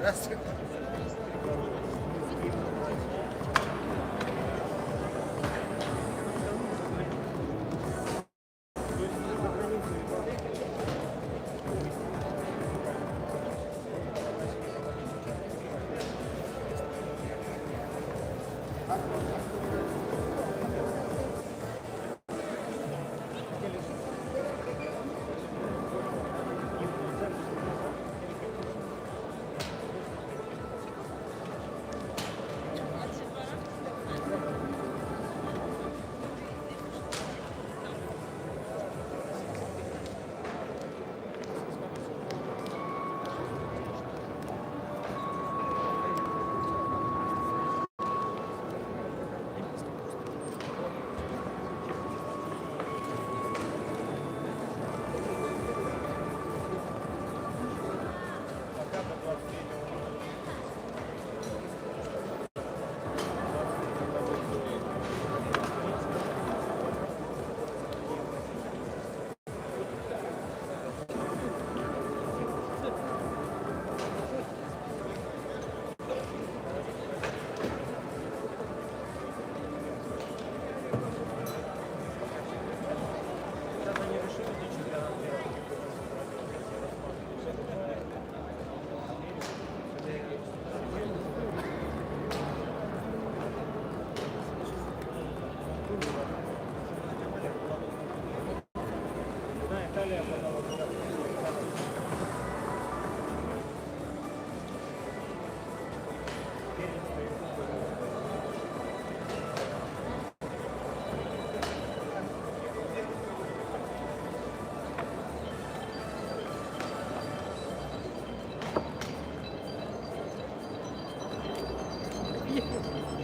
Здравствуйте.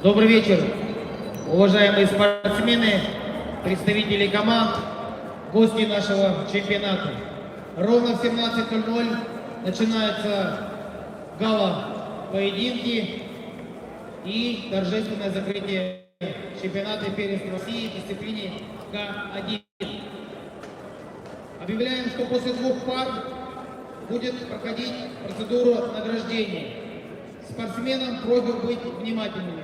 Добрый вечер, уважаемые спортсмены, представители команд, гости нашего чемпионата. Ровно в 17:00 начинаются гала-поединки и торжественное закрытие чемпионата первенства России в дисциплине К1. Объявляем, что после 2 пар будет проходить процедура награждения. Спортсменам просьба быть внимательными.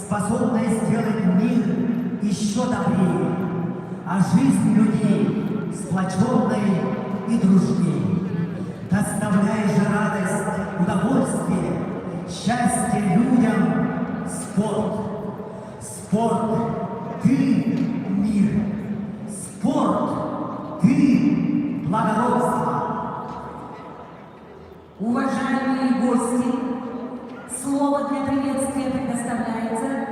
способная сделать мир еще добрее, а жизнь людей сплоченной и дружней. Доставляй же радость, удовольствие, счастье людям, спорт. Спорт, ты мир. Спорт, ты благородство. Уважаемые гости, слово для приветствия предоставляется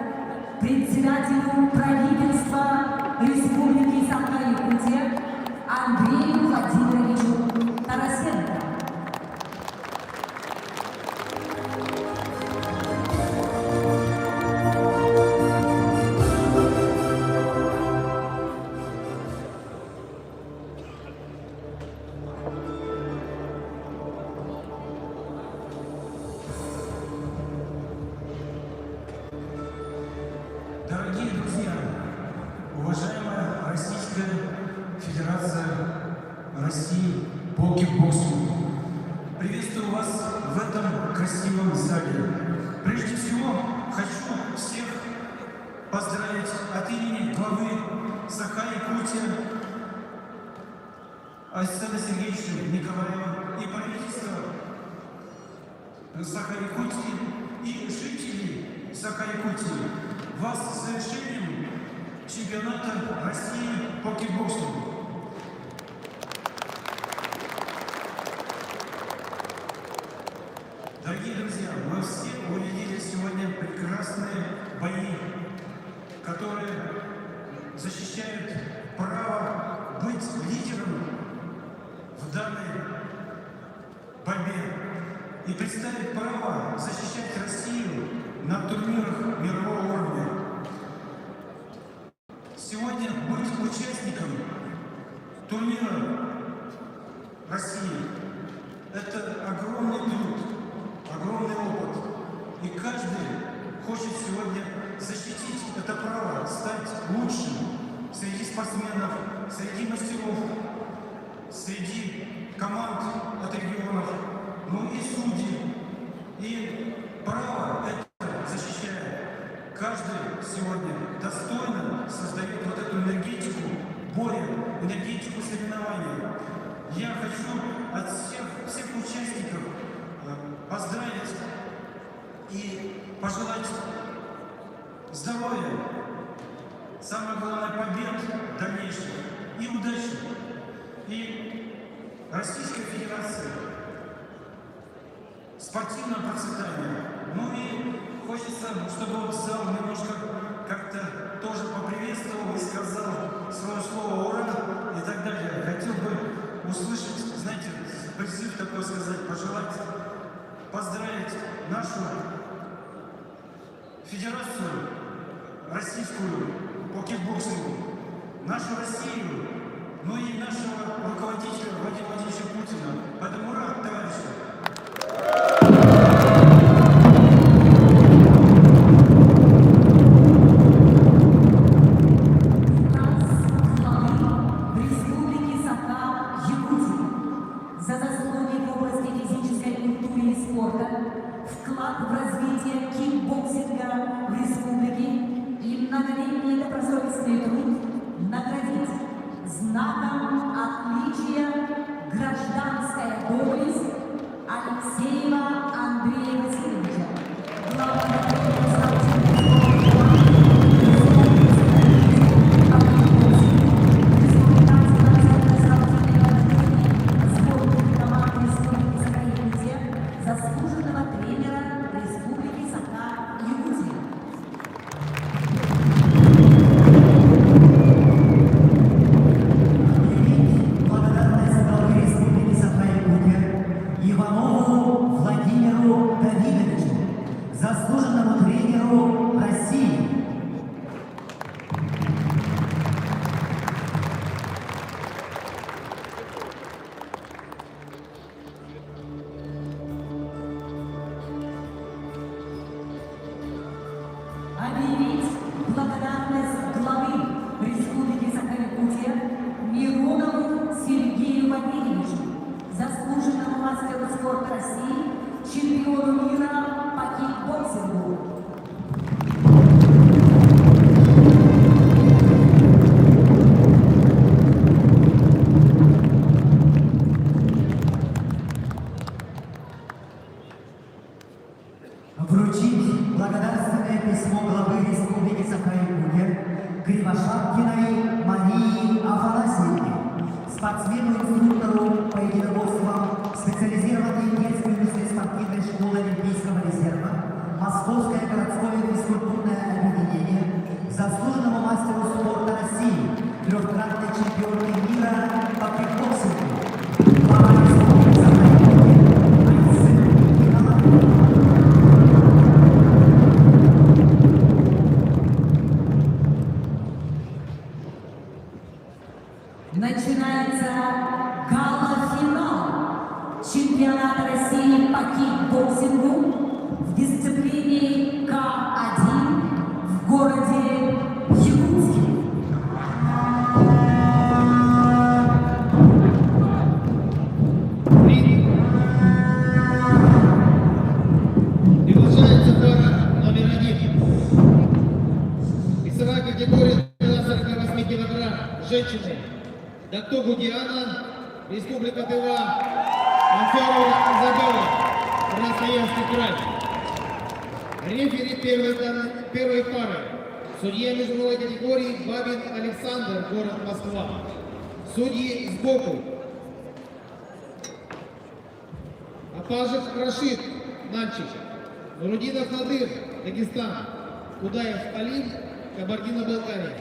председателю правительства Республики Саха-Якутия Андрею Владимировичу Тарасенко. Дорогие друзья, уважаемая Российская Федерация России по кикбоксу, приветствую вас в этом красивом зале. Прежде всего, хочу всех поздравить от имени главы Саха-Якутия Айсена Сергеевича Николаева и правительства Саха-Якутии и жителей Саха-Якутии вас с завершением чемпионата России по кикбоксу. Дорогие друзья, мы все увидели сегодня прекрасные бои, которые защищают право быть лидером в данной борьбе и представить право защищать Россию на турнирах мирового уровня. Сегодня быть участником турнира России – это огромный труд, огромный опыт. И каждый хочет сегодня защитить это право, стать лучшим среди спортсменов, среди мастеров, среди команд от регионов, ну и судей. И право это защищает. Каждый сегодня достойно создает вот эту энергетику боя, энергетику соревнования. Я хочу от всех участников поздравить и пожелать здоровья, самое главное побед дальнейших и удачи. И Российская Федерация спортивного процветания. Ну и хочется, чтобы вот зал немножко как-то тоже поприветствовал и сказал свое слово «Ура!» и так далее. Хотел бы услышать, знаете, призыв такой сказать, пожелать, поздравить нашу Федерацию Российскую по кикбоксингу, нашу Россию, ну и нашего руководителя Владимира Владимировича Путина. Поэтому ура, товарищи! Вклад в развитие кикбоксинга в республике и многолетний добросовестный труд наградить знаком отличия гражданская доблесть Алексеева Андрея Васильевича, заслуженного тренера Республики Саха-Якутия. Благодарность главы Республики Саха-Якутия Иванову Владимиру Давидовичу, заслуженному Начинается гала-финал чемпионата России по кикбоксингу в дисциплине К1 в городе Якутске. Приглашается пара номер 1. Весовая категория до 48 килограмм. Женщины. Дактогу Диана, Республика Тыва, Анферова Изабелла, Красноярский край. Рефери первой пары. Судья международной категории Бабин Александр, город Москва. Судьи сбоку. Апажев Рашид, Нальчик. Нурудинов Надыр, Дагестан. Кудаев Алим, Кабардино-Балкария.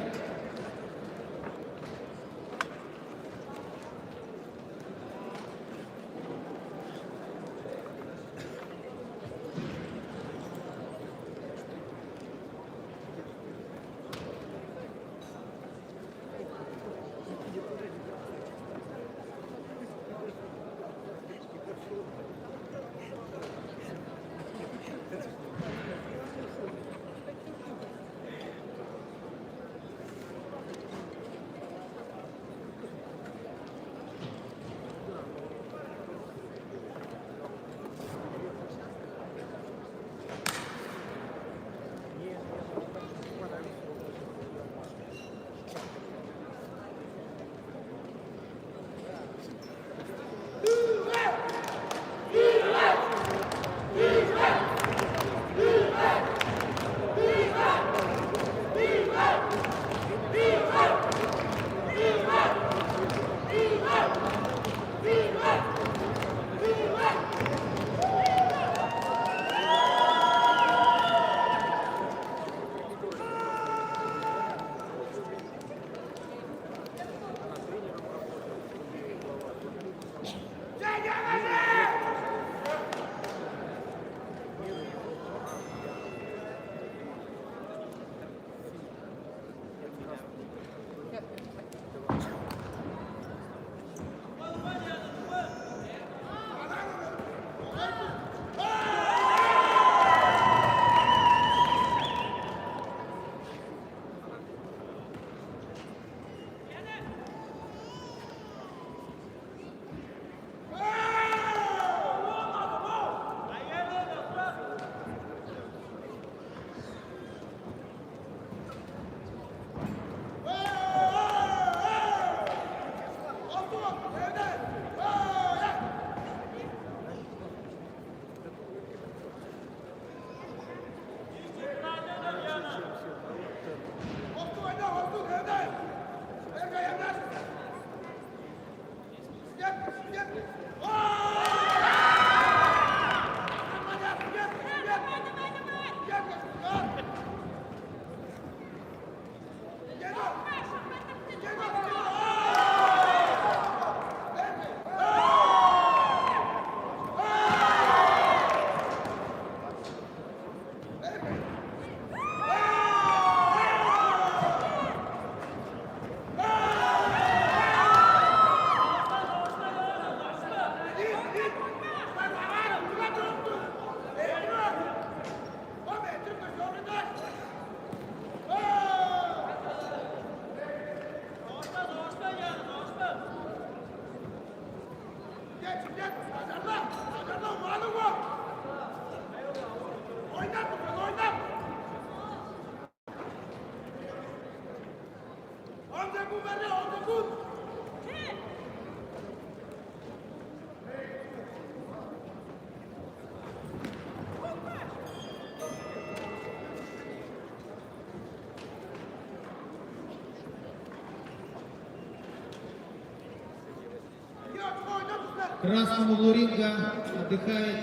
В красном углу ринга отдыхает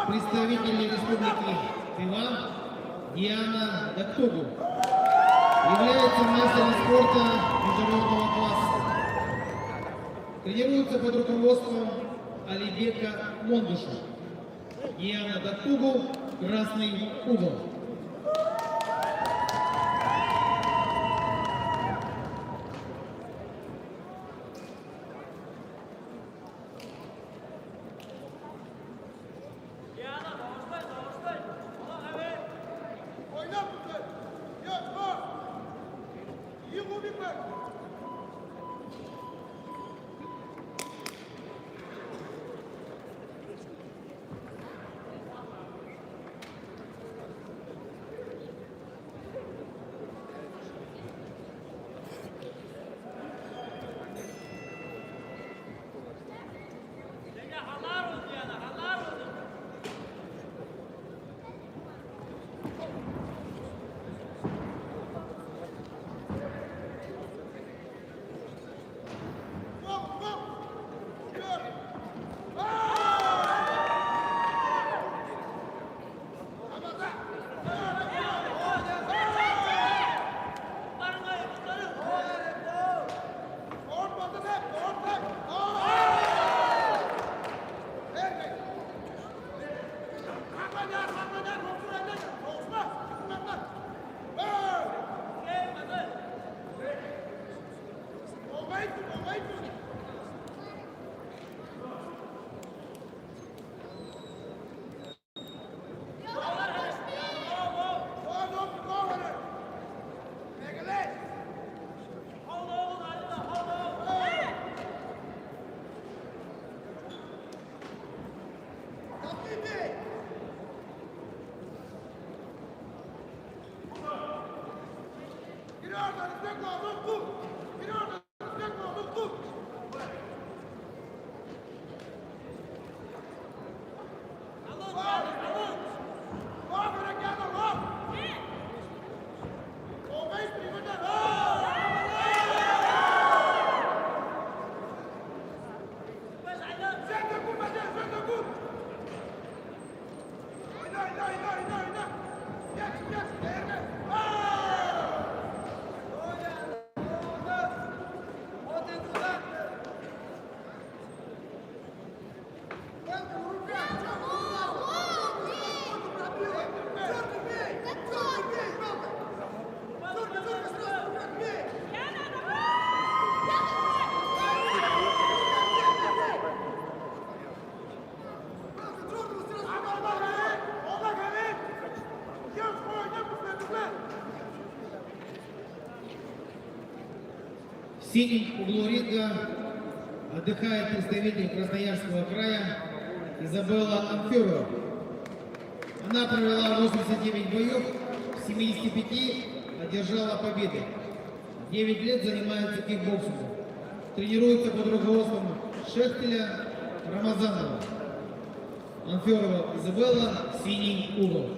представитель Республики Тыва Диана Дактогу. Является мастером спорта международного класса. Тренируется под руководством Алибека Мондыша. Диана Дактогу, красный угол. В синем углу ринга отдыхает представитель Красноярского края Изабелла Амферова. Она провела 89 боев, в 75 одержала победы. 9 лет занимается кикбоксингом. Тренируется под руководством Шехтеля Рамазанова. Амферова Изабелла, синий угол.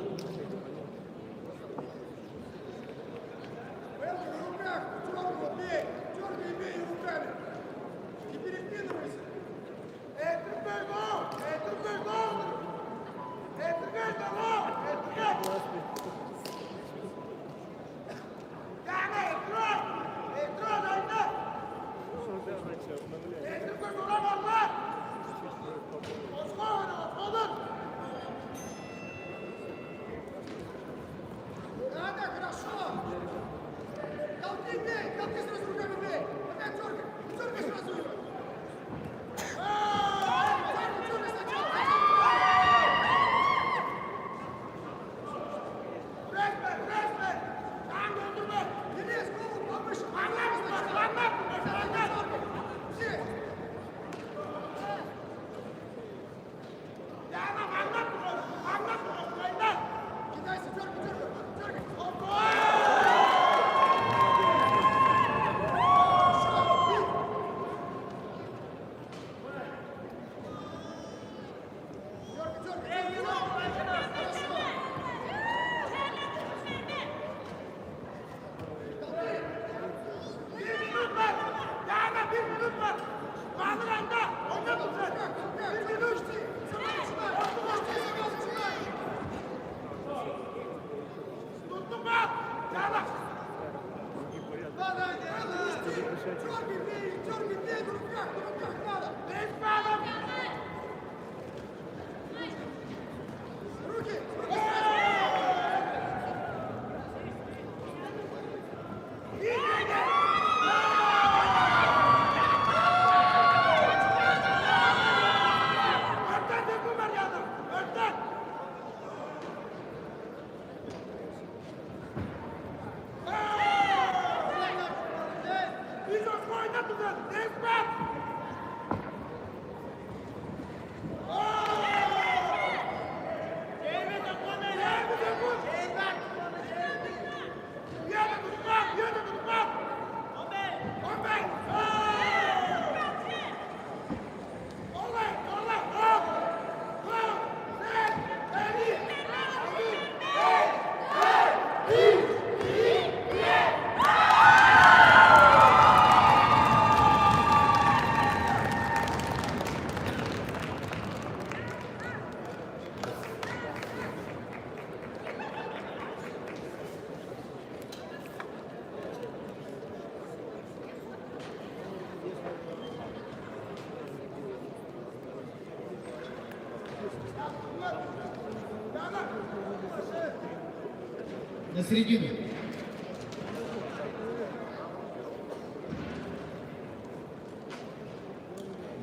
На середину.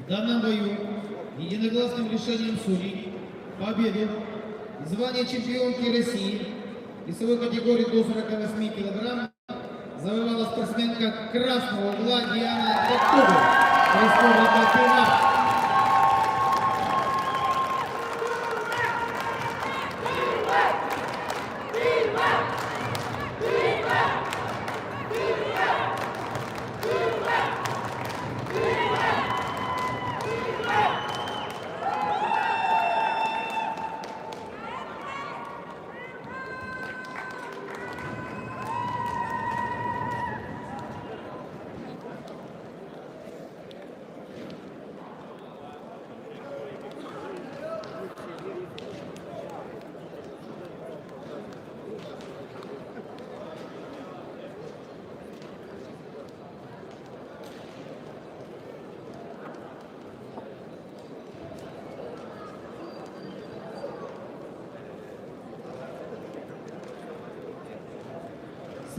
В данном бою единогласным решением судей победу в звании чемпионки России весовой категории до 48 килограмм завоевала спортсменка красного угла Диана Коктуба, Республика Тыва.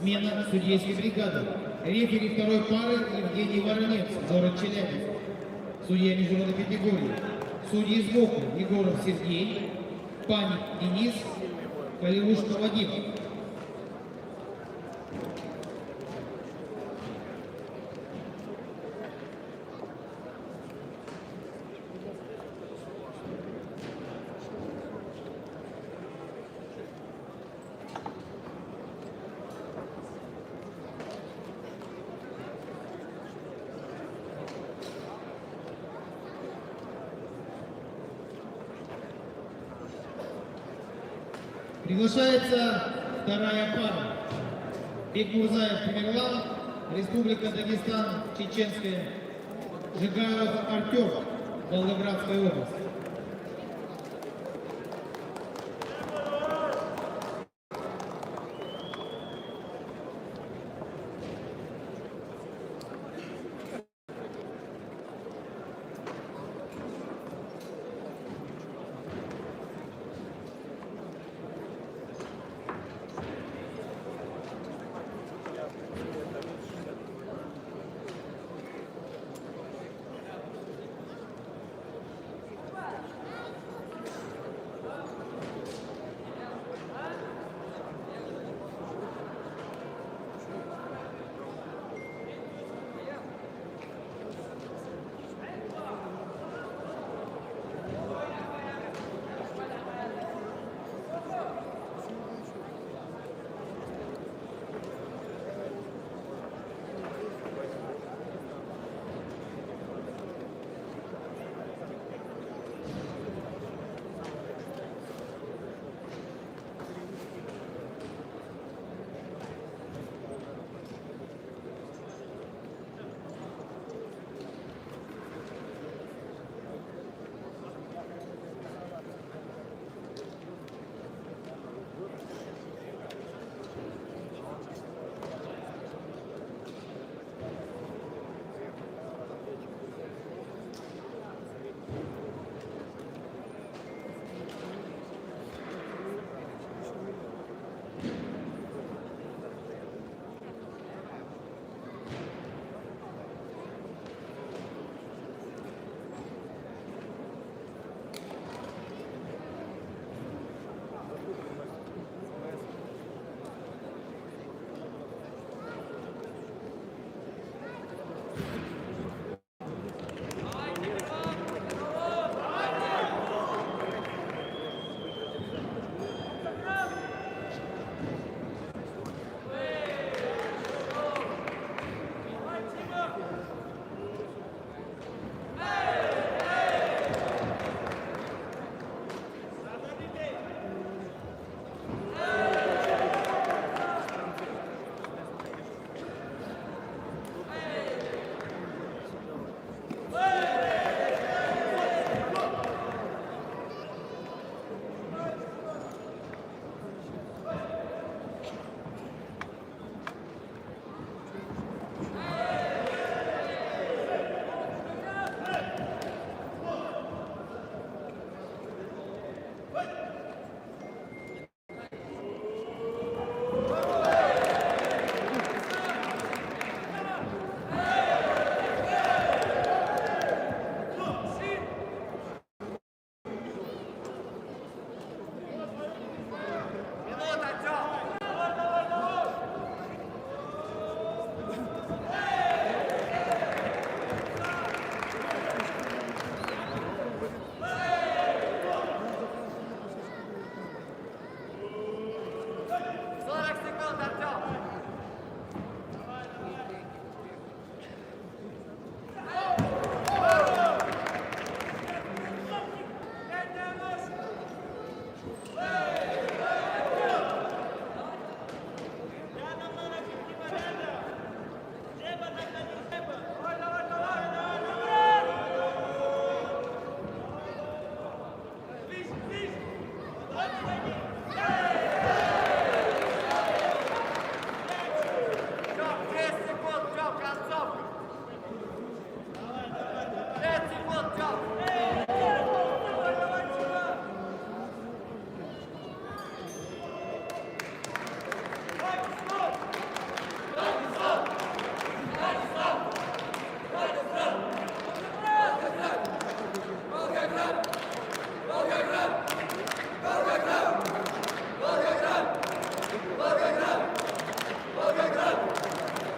Смена судейской бригады. Рефери второй пары Евгений Воронец, город Челябинск. Судья международной категории. Судьи сбоку Егоров Сергей, Паник Денис, Калиушка Вадим. Приглашается вторая пара. Бекмурзаев Тамерлан, Республика Дагестан, Чеченская, Жигаев Артем, Волгоградская область.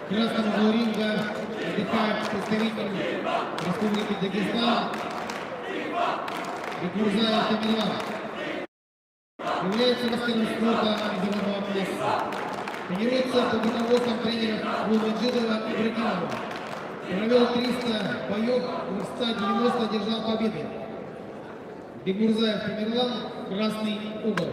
В красном углу ринга отдыхает представитель Республики Дагестан Бекмурзаев Тамерлан. Является мастером спорта организованного класса. Тренируется под руководством тренеров Гулмаджидова и Ибрагимова. Провел 300 боев, в 190 одержал победы. Бекмурзаев Тамерлан, красный угол.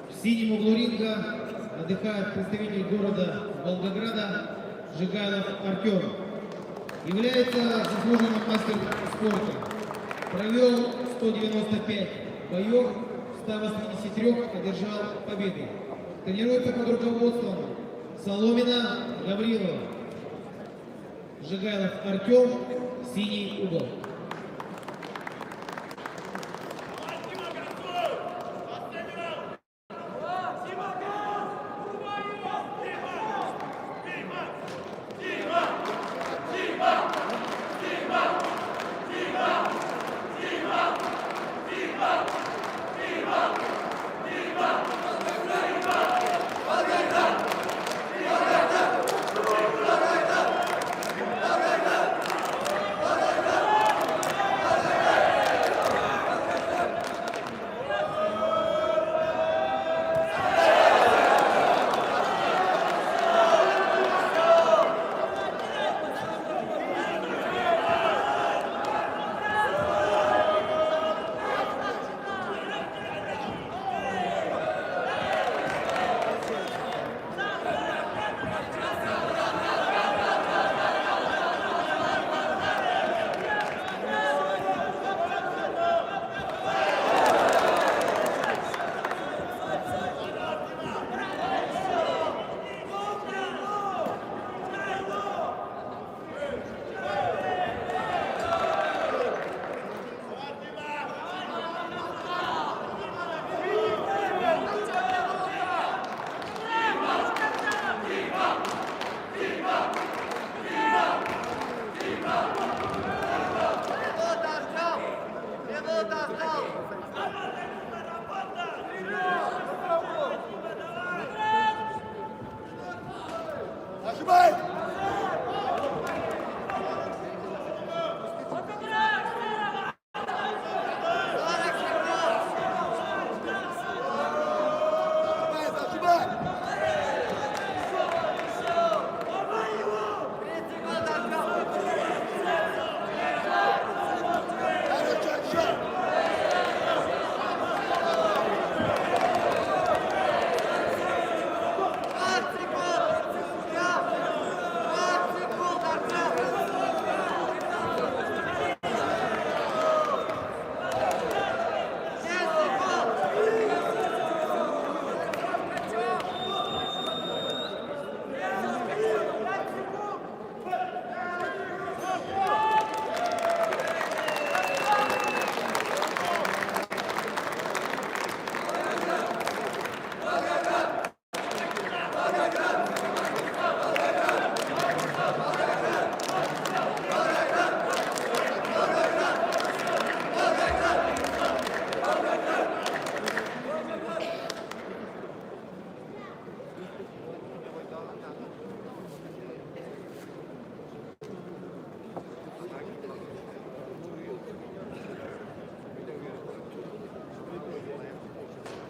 В синем углу ринга отдыхает представитель города Волгограда Жигайлов Артем. Является заслуженным мастером спорта. Провел 195 боев, в 183 одержал победы. Тренируется под руководством Соломина Гаврилова. Жигайлов Артем, синий угол.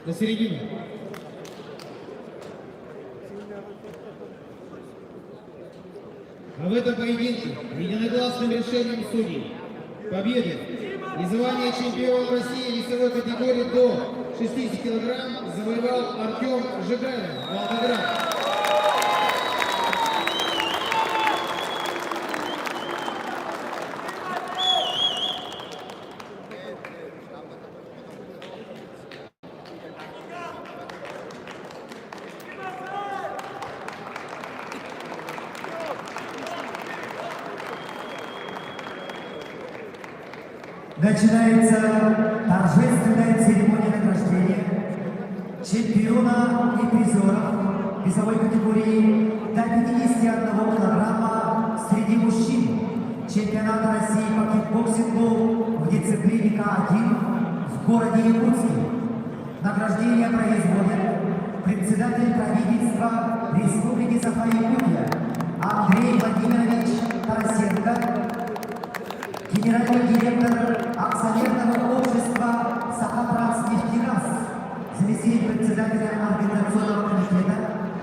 на середину. А в этом поединке единогласным решением судей победы и звание чемпиона России весовой категории до 60 килограмм завоевал Артем Жигалин, Волгоград. Начинается торжественная церемония награждения чемпиона и призеров весовой категории до 51 килограмма среди мужчин чемпионата России по кикбоксингу в дисциплине К1 в городе Якутске. Награждение производит председатель правительства Республики Саха-Якутия Андрей Владимирович Тарасенко, генеральный директор акционерного общества «Сахатранснефтегаз», заместитель председателя организационного комитета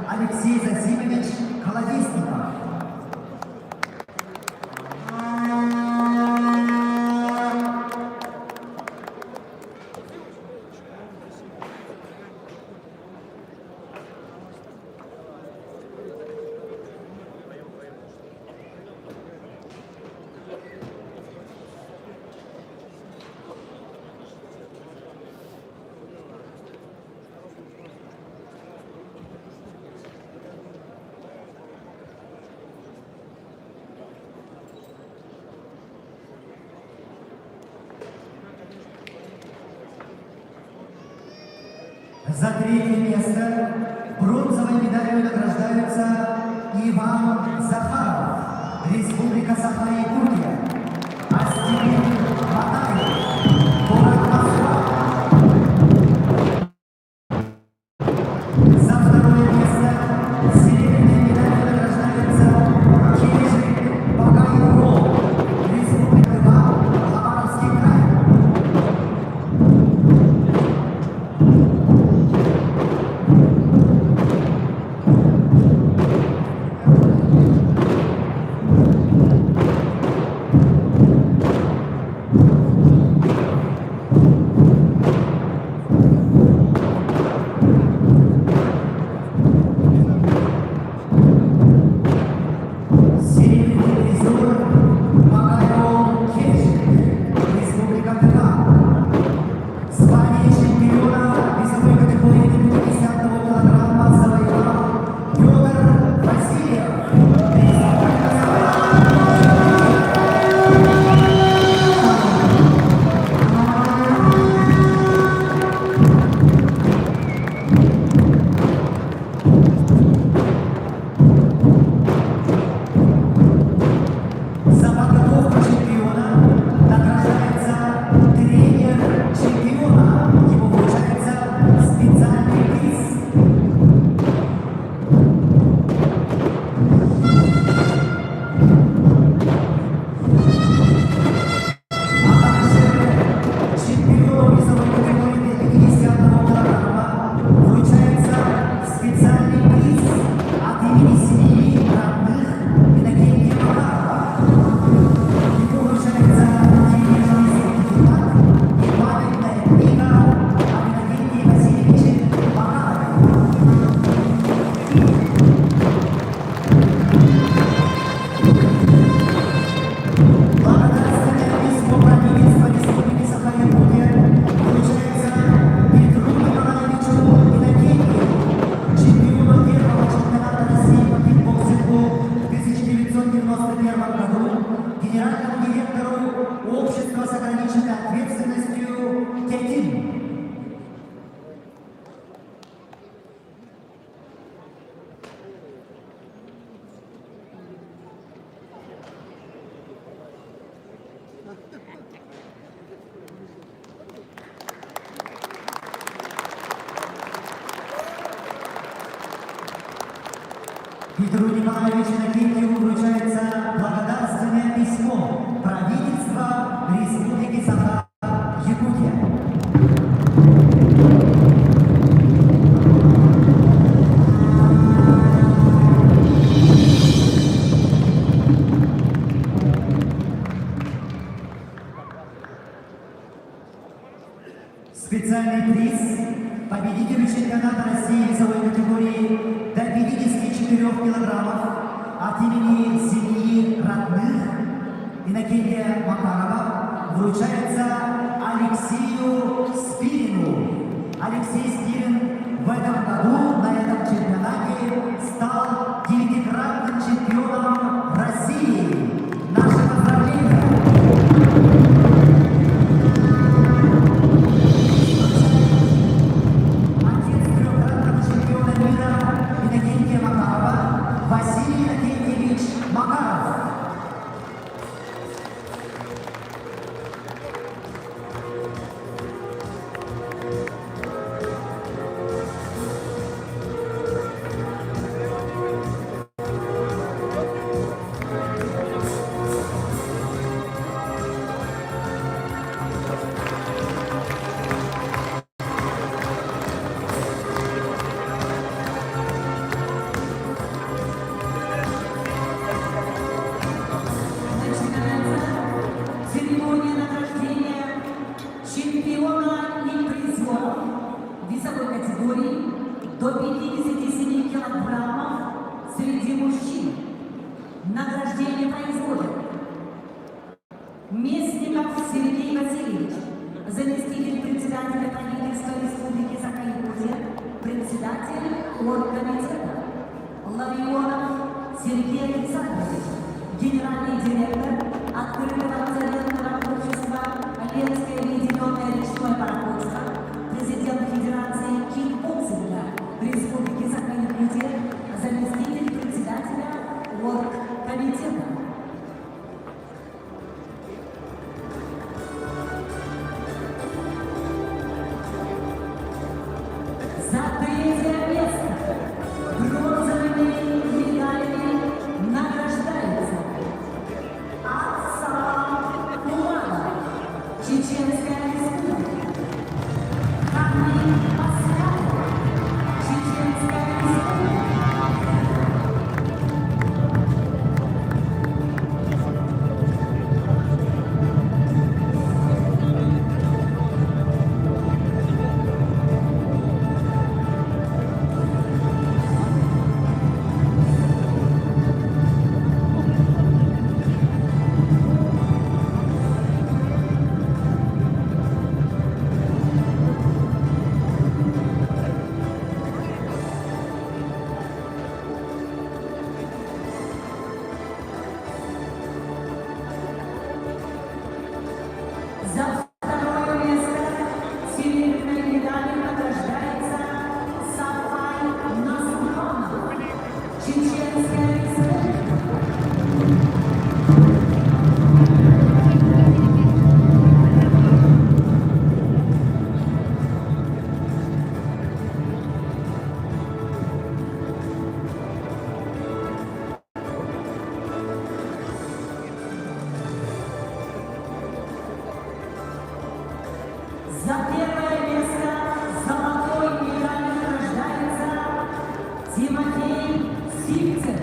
Алексей Засимович Колодесников. За третье место бронзовой медалью награждаются Иван Захаров, Республика Саха-Якутия, Астемир Батаев, город Москва. За второе место серебряной медалью награждается Киржик Багаев, Республика Хабаровский край. Петру Николаевичу Накитьеву вручается благодарственное письмо правительства Республики Саха-Якутия. финальный приз победителю чемпионата России весовой категории до 54 килограммов от имени семьи родных Иннокентия Макарова вручается Алексею Спирину. Алексей Спирин в этом году на этом чемпионате стал 9-кратным чемпионом России. Наши поздравления! Отец трехкратного чемпиона мира Иннокентия Макарова Василий Иннокентьевич Макаров. Церемония награждения чемпиона и призера весовой категории до 57 килограммов среди мужчин. Награждение производит Местников Сергей Васильевич, заместитель председателя правительства Республики Саха-Якутия, председатель оргкомитета. Лавионов Сергей Александрович, генеральный директор открытого акционерного общества Ленское объединенное речное пароходство, президент Федерации кикбоксинга Республики Саха-Якутия, заместитель председателя оргкомитета. За третье место бронзовыми медалями награждается Аксалам Умаров, Чеченская республика. Хамид Асхатов, Чеченская республика. За второе место серебряной медалью награждается Сафай Насуханов, Чеченская республика. За первое место золотой медалью награждается Тимофей Сивцев.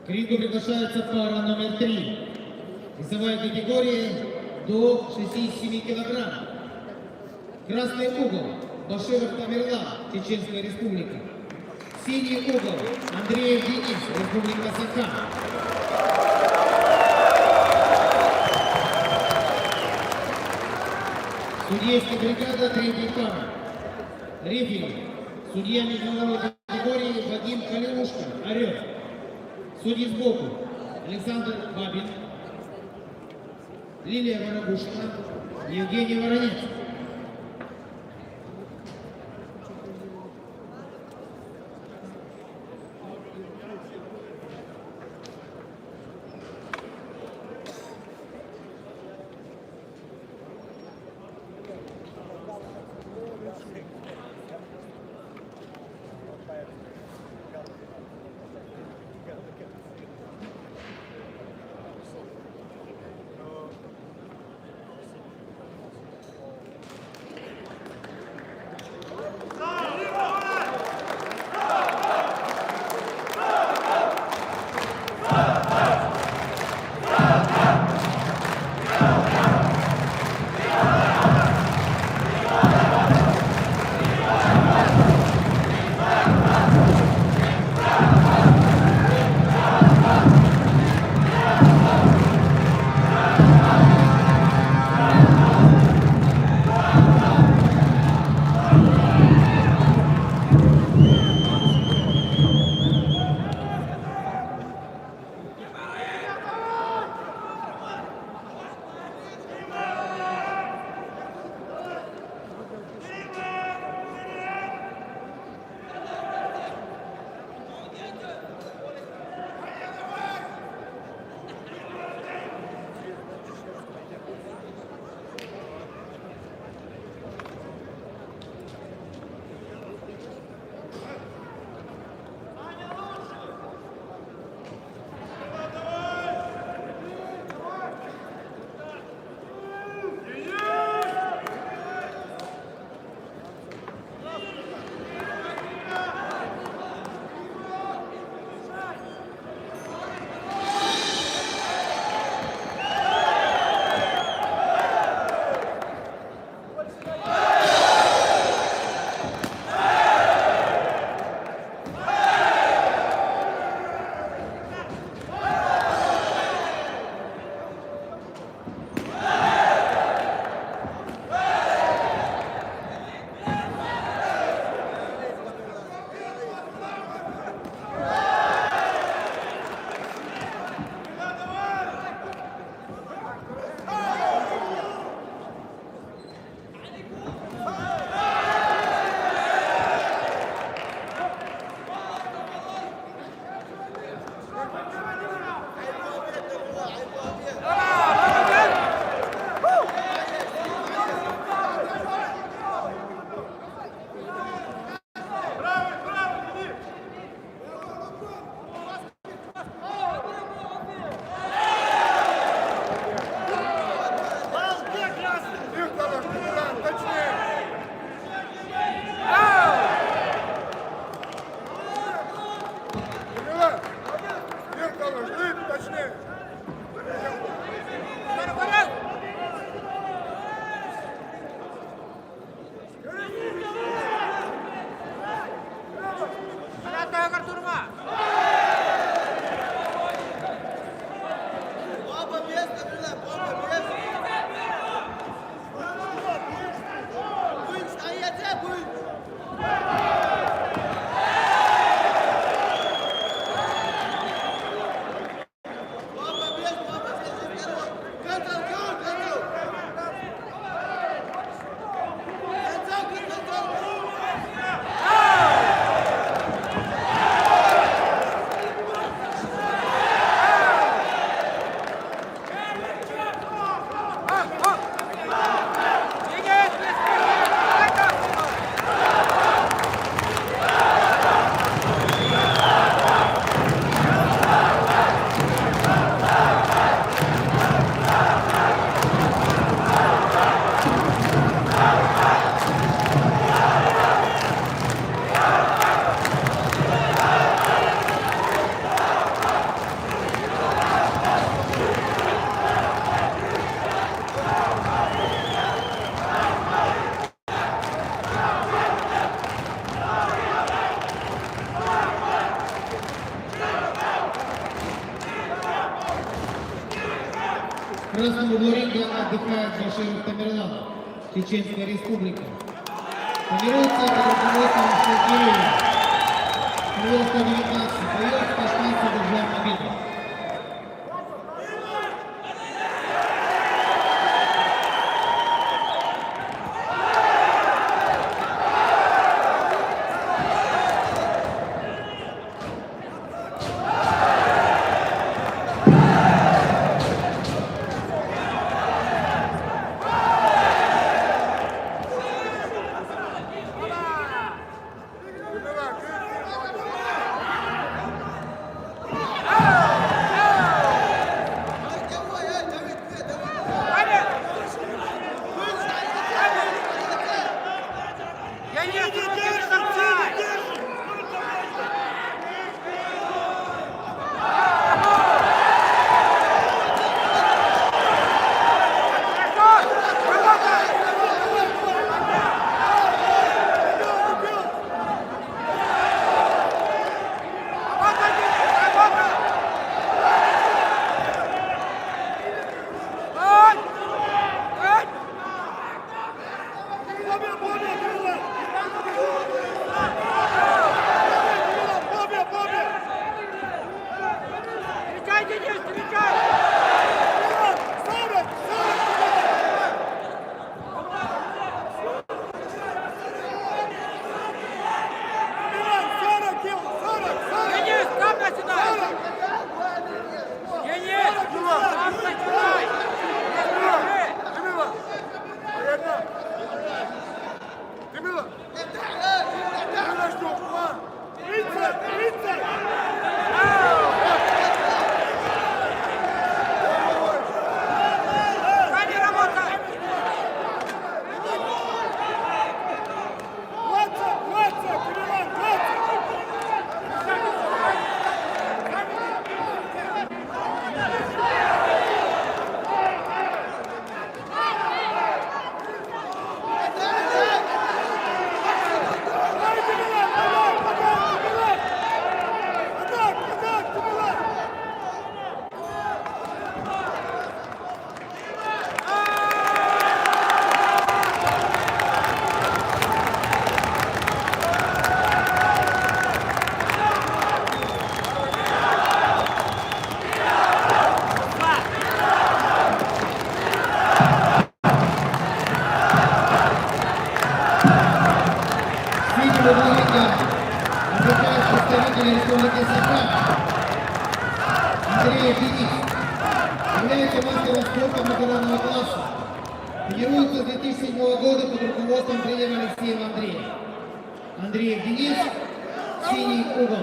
К рингу приглашается пара номер 3. Весовая категория до 67 килограмм. Красный угол Баширов Тамерлан, Чеченская Республика. Синий угол Андреев Денис, Республика Саха. Судейская бригада, третий пара. Рефери. Судья международной категории Вадим Калинушка, Орел. Судьи сбоку. Александр Бабин, Лилия Воробушина, Евгений Воронец. красном углу ринга отдыхает Баширов Тамерлан, Чеченская республика. Тренируется под руководством Сергея. Привел 119, боец Ташкентской державной битвы. Республики Саха Андрей Денис является мастером спорта ветеранного класса. Тренируется с 2007 года под руководством тренера Алексеева Андрея. Андрей Денис, синий угол.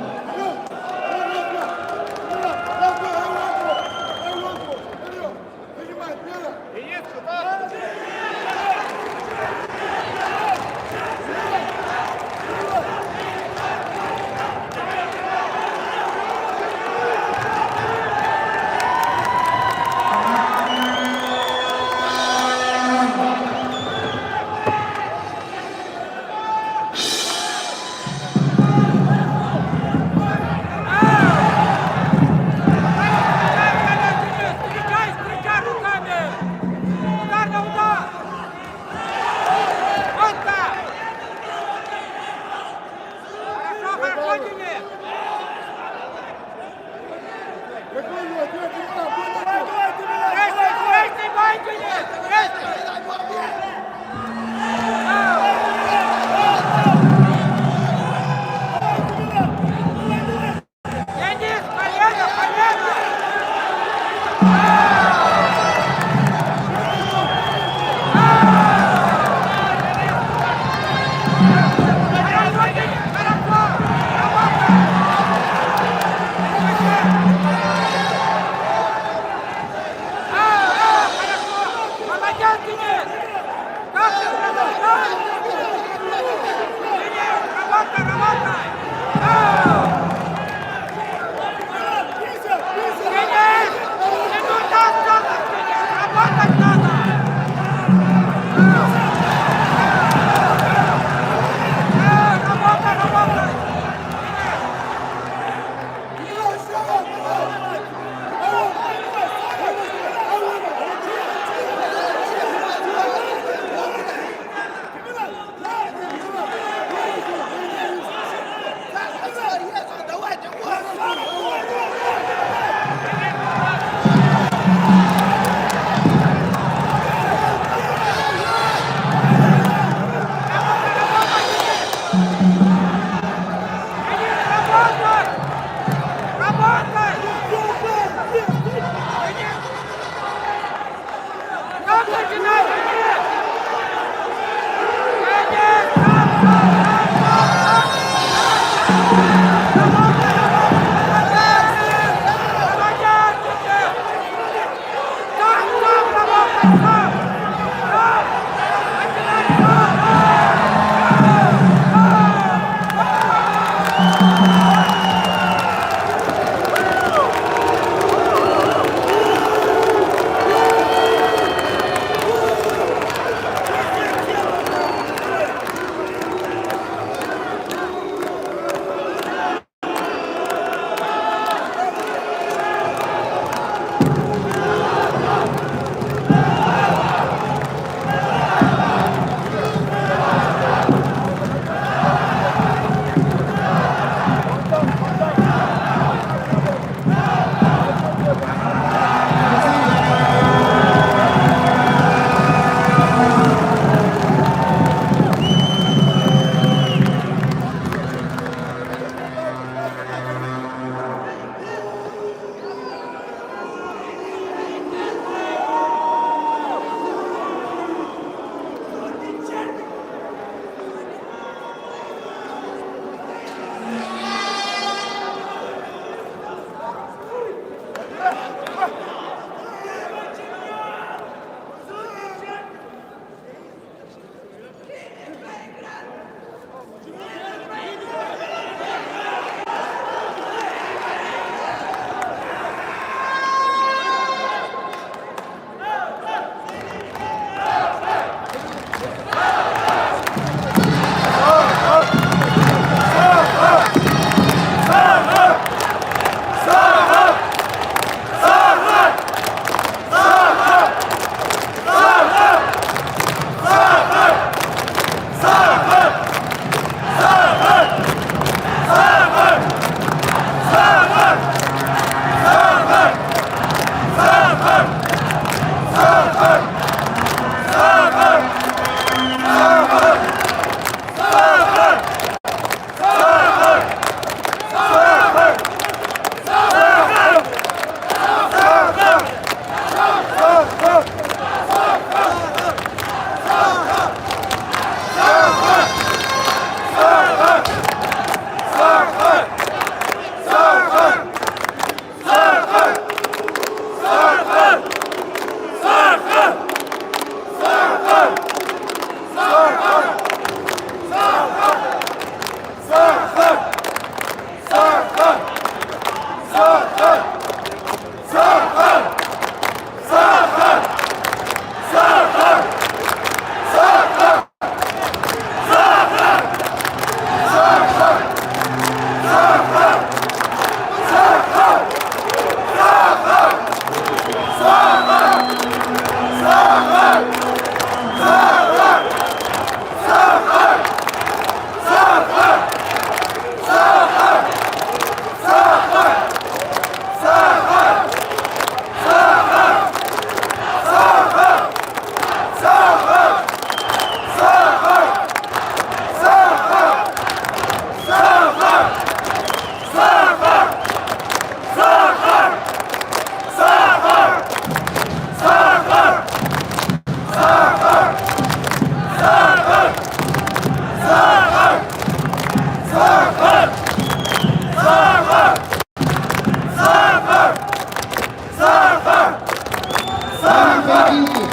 Поединки.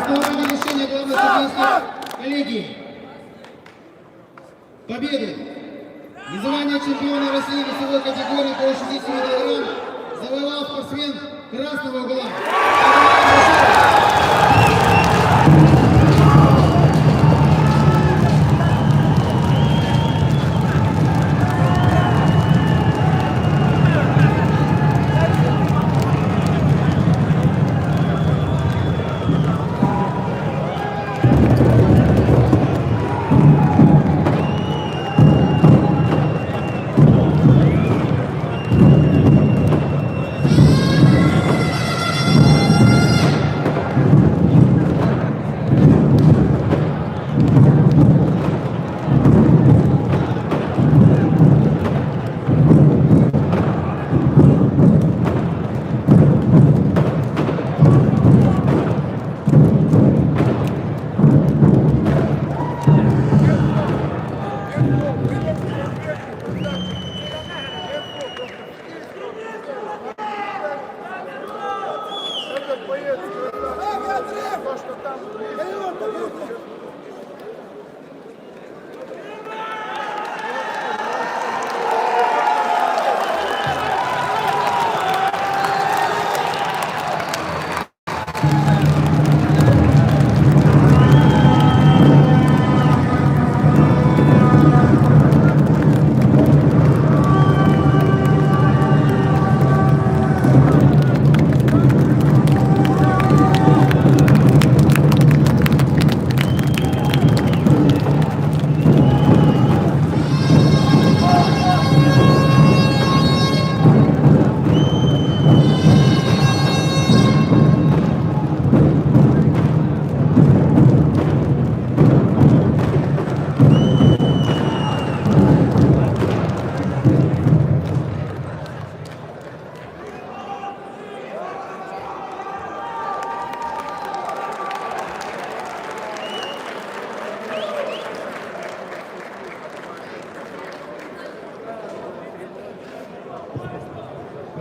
Верховное решение главной судейской коллегии. Победу и звание чемпиона России весовой категории до 60 кг завоевал спортсмен красного угла.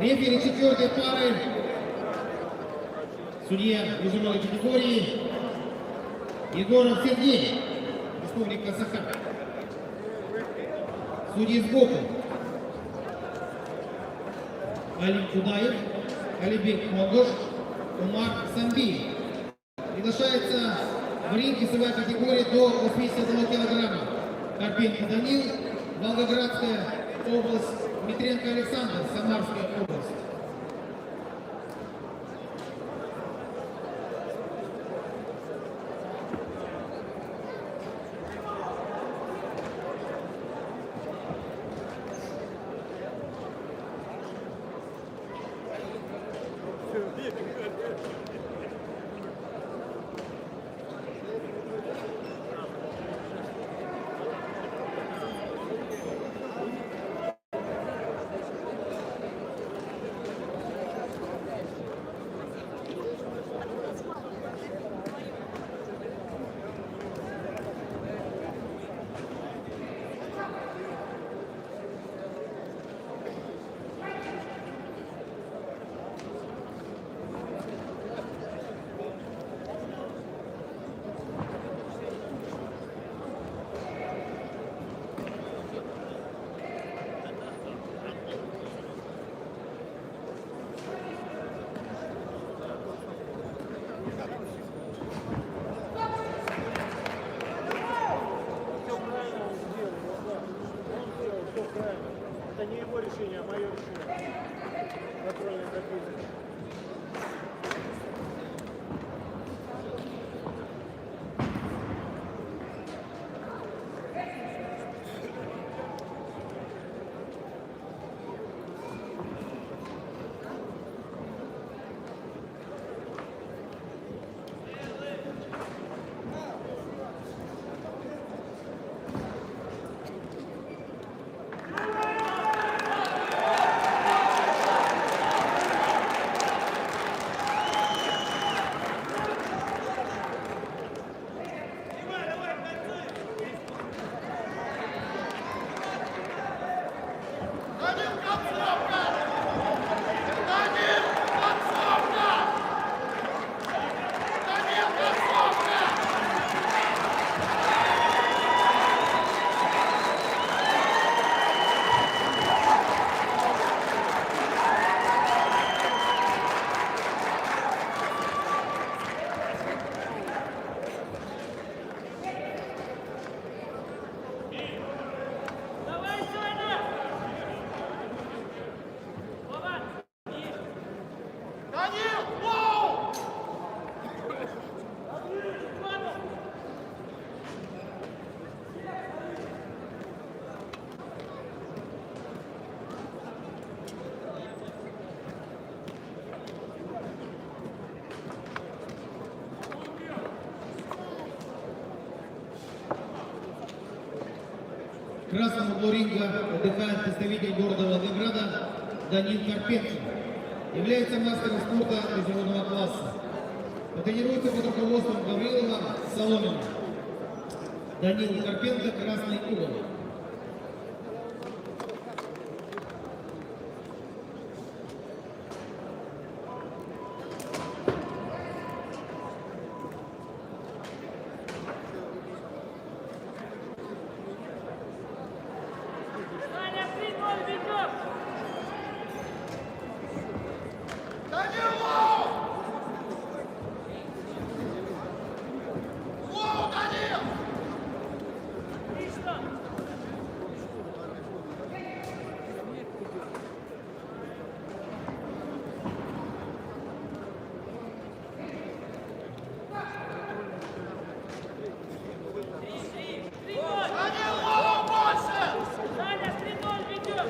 Рефери четвертой пары, судья весовой категории Егоров Сергей, Республика Саха. Судьи сбоку: Алим Кудаев, Алибек Могош, Умар Самби. Приглашается в ринг весовая категория до 81 килограмма. Карпенко Данил, Волгоградская область, Дмитренко Александр, Самарская область. Это не его решение, а мое решение. Контрольная записка. В красном углу ринга отдыхает представитель города Волгограда Данил Карпенко. Является мастером спорта международного класса. Тренируется под руководством Гаврилова Соломина. Данил Карпенко, красный угол. Саня, 3-0 ведем! Отлично! Саня, 3-0 ведем!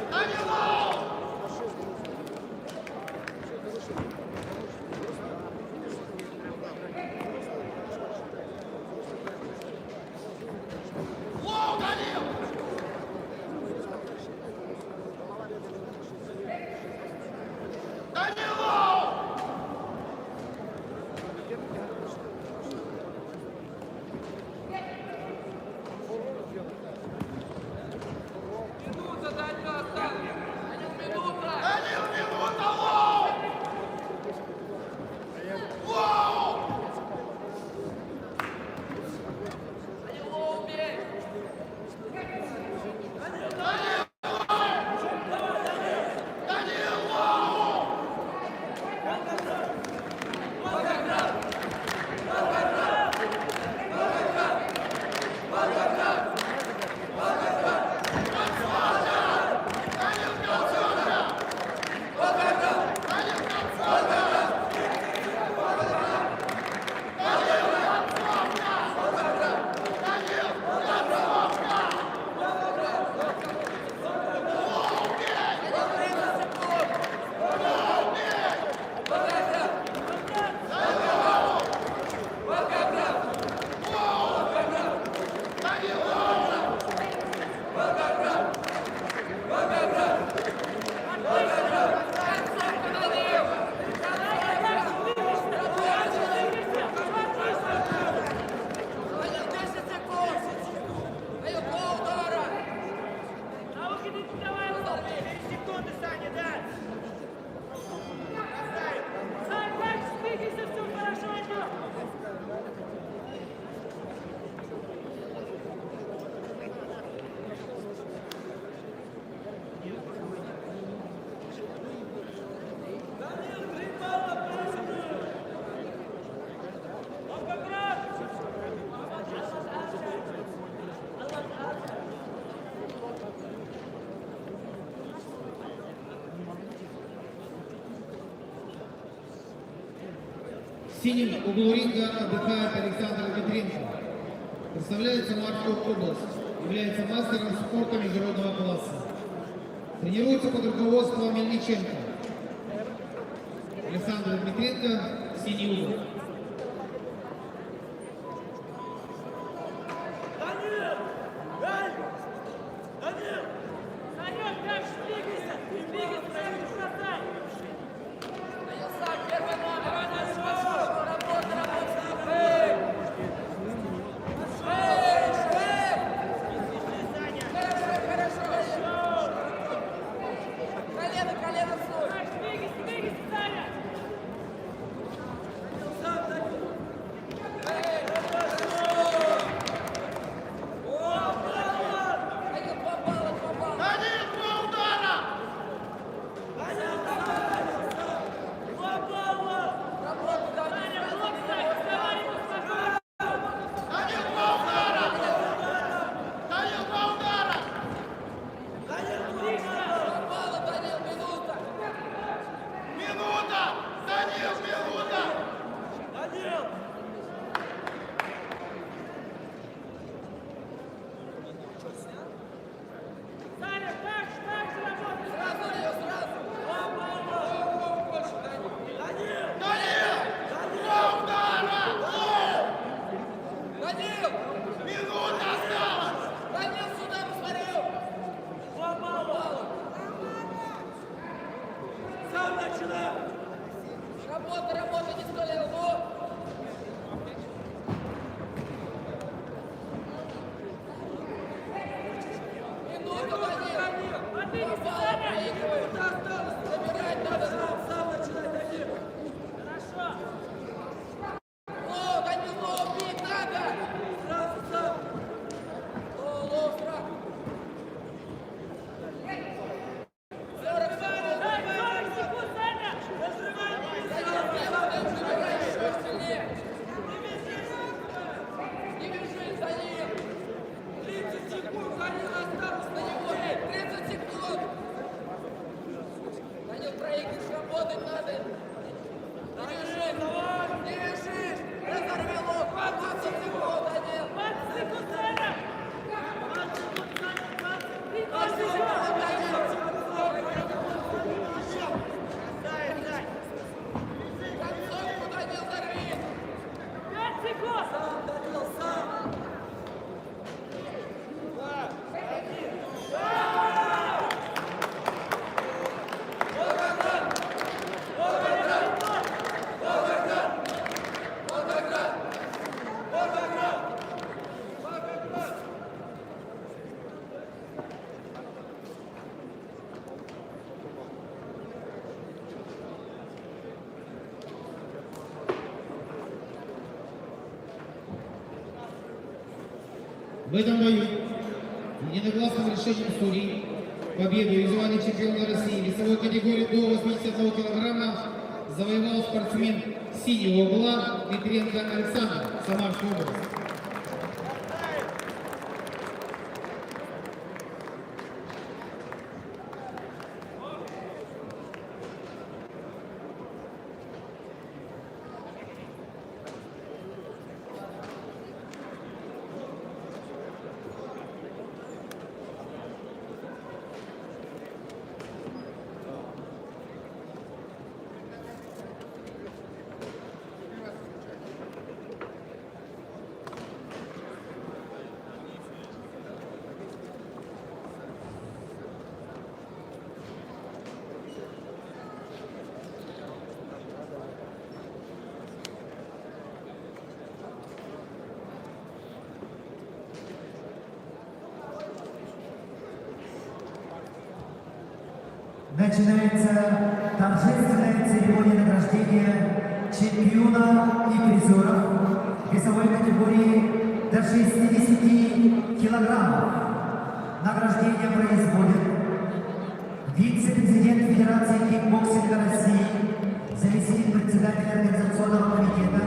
В синем углу ринга отдыхает Александр Петренко. Представляет Самарскую область. Является мастером спорта международного класса. Тренируется под руководством Мельниченко. Александр Дмитренко, синий угол. Санек, дальше двигайся! Двигайся, дальше бросай! начинай! Работа, работа, не столе, лбу! Минута, Данил! Попало, проигрывай! Забирать надо! Сам начинай, Данил! Хорошо! Лоу, Данил, лоу, бить надо! Сразу сам! Лоу, лоу, сразу! Дай 40 секунд, Саня! Разрывай! Забирай еще сильнее! Не бежи за ним! 30 секунд, Данил, осталось На него! 30 секунд! Данил, проигрыш, работать надо! Не бежишь! Не бежишь! Разорви лоб! 20 секунд, Данил! 20 секунд, Саня! 20 секунд, Саня! 20 20 секунд, Данил! Концовку, Данил, взорви! 5 секунд! Сам, Данил, сам! В этом бою единогласным решением судей победу и звание чемпиона России весовой категории до 81 килограмма завоевал спортсмен синего угла Петренко Александр, Самарская область. Начинается торжественная церемония награждения чемпиона и призеров весовой категории до 60 килограммов. Награждение производит вице-президент Федерации кикбоксинга России, заместитель председателя Организационного комитета,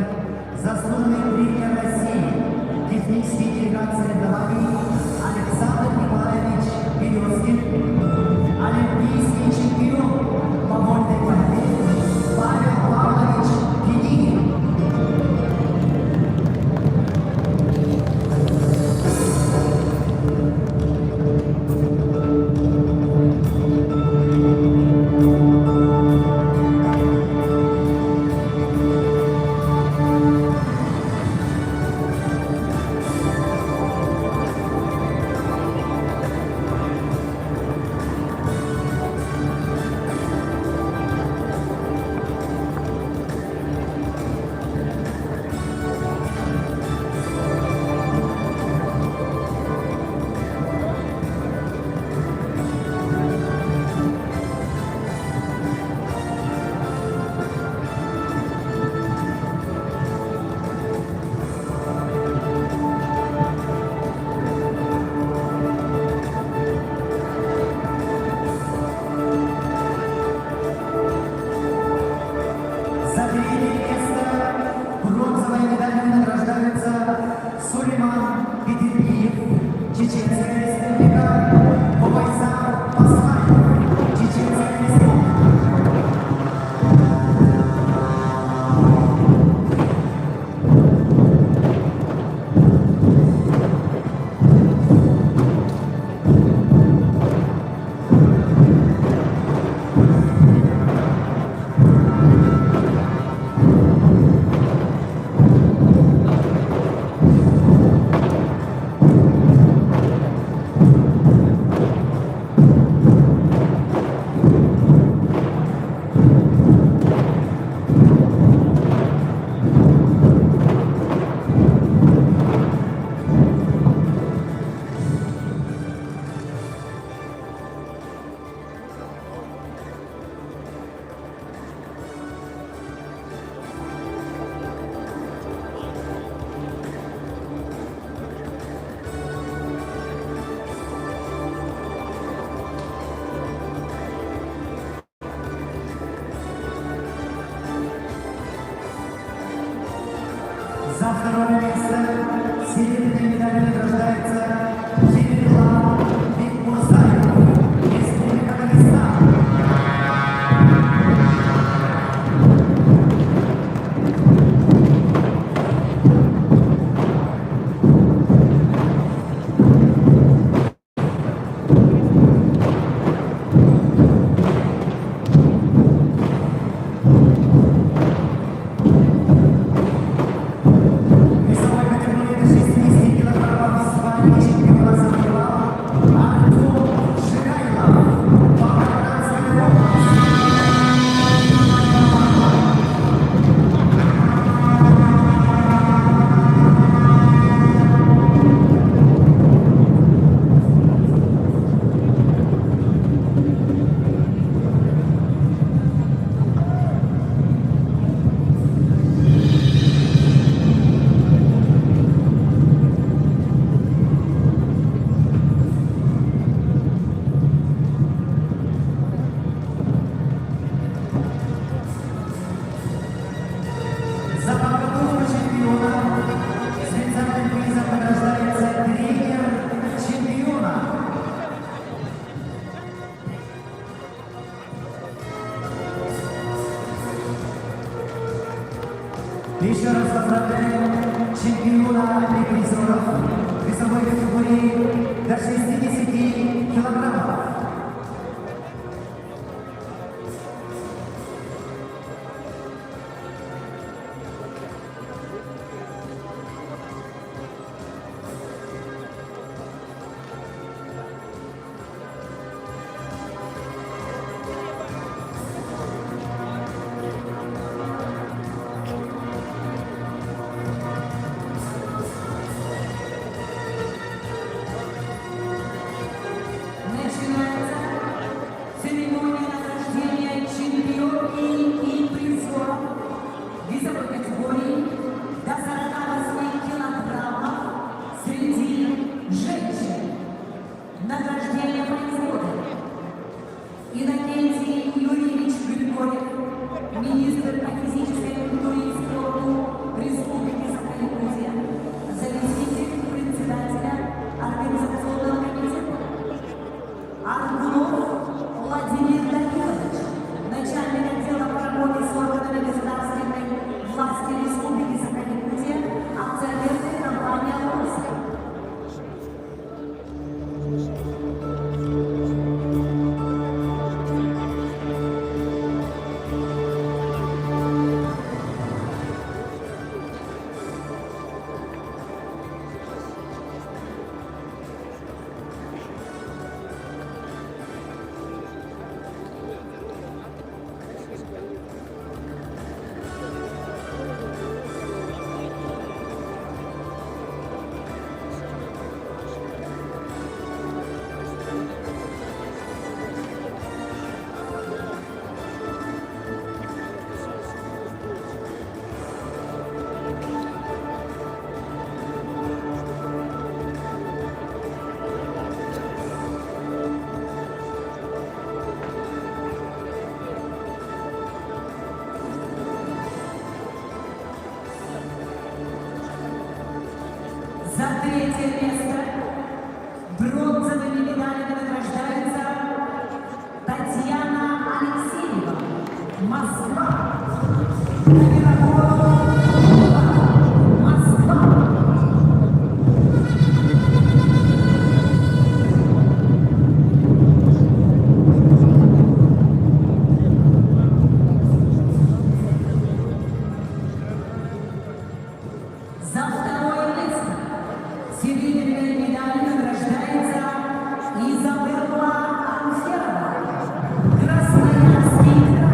заслуженный тренер России, технический делегат соревнований Александр Николаевич Березкин, олимпийский чемпион по вольной борьбе Павел Павлович Федигин. За третье место бронзовой медалью награждается Сулейман Петербиев, Чеченская республика, Бабайзар Пасхаль, Чеченская республика. серебряной медалью награждается Тимирла Бекмурзаев, Республика Дагестан. Весовой категории до 60 килограммов в звании чемпиона завоевал Артур Ширайлов, Волгоградская область. За подготовку чемпиона специальным призом награждается тренер чемпиона. Еще раз поздравляем чемпиона и призеров весовой категории до 60 килограммов. Начинается церемония награждения чемпионки и призеров весовой категории до 48 килограммов среди женщин. Награждение происходит. Иннокентий Юрьевич Григорьев, министр по физической культуре и спорту Республики Саха-Якутия, заместитель председателя организационного комитета. Аргунов Владимир Данилович, начальник отдела по работе с органами государственной власти Республики Саха-Якутия, акционерная компания «Роса». За третье место бронзовыми медалями награждается Татьяна Алексеева, Москва. Москва. За второе место серебряной медалью награждается Изабелла Анферова, Красноярский край.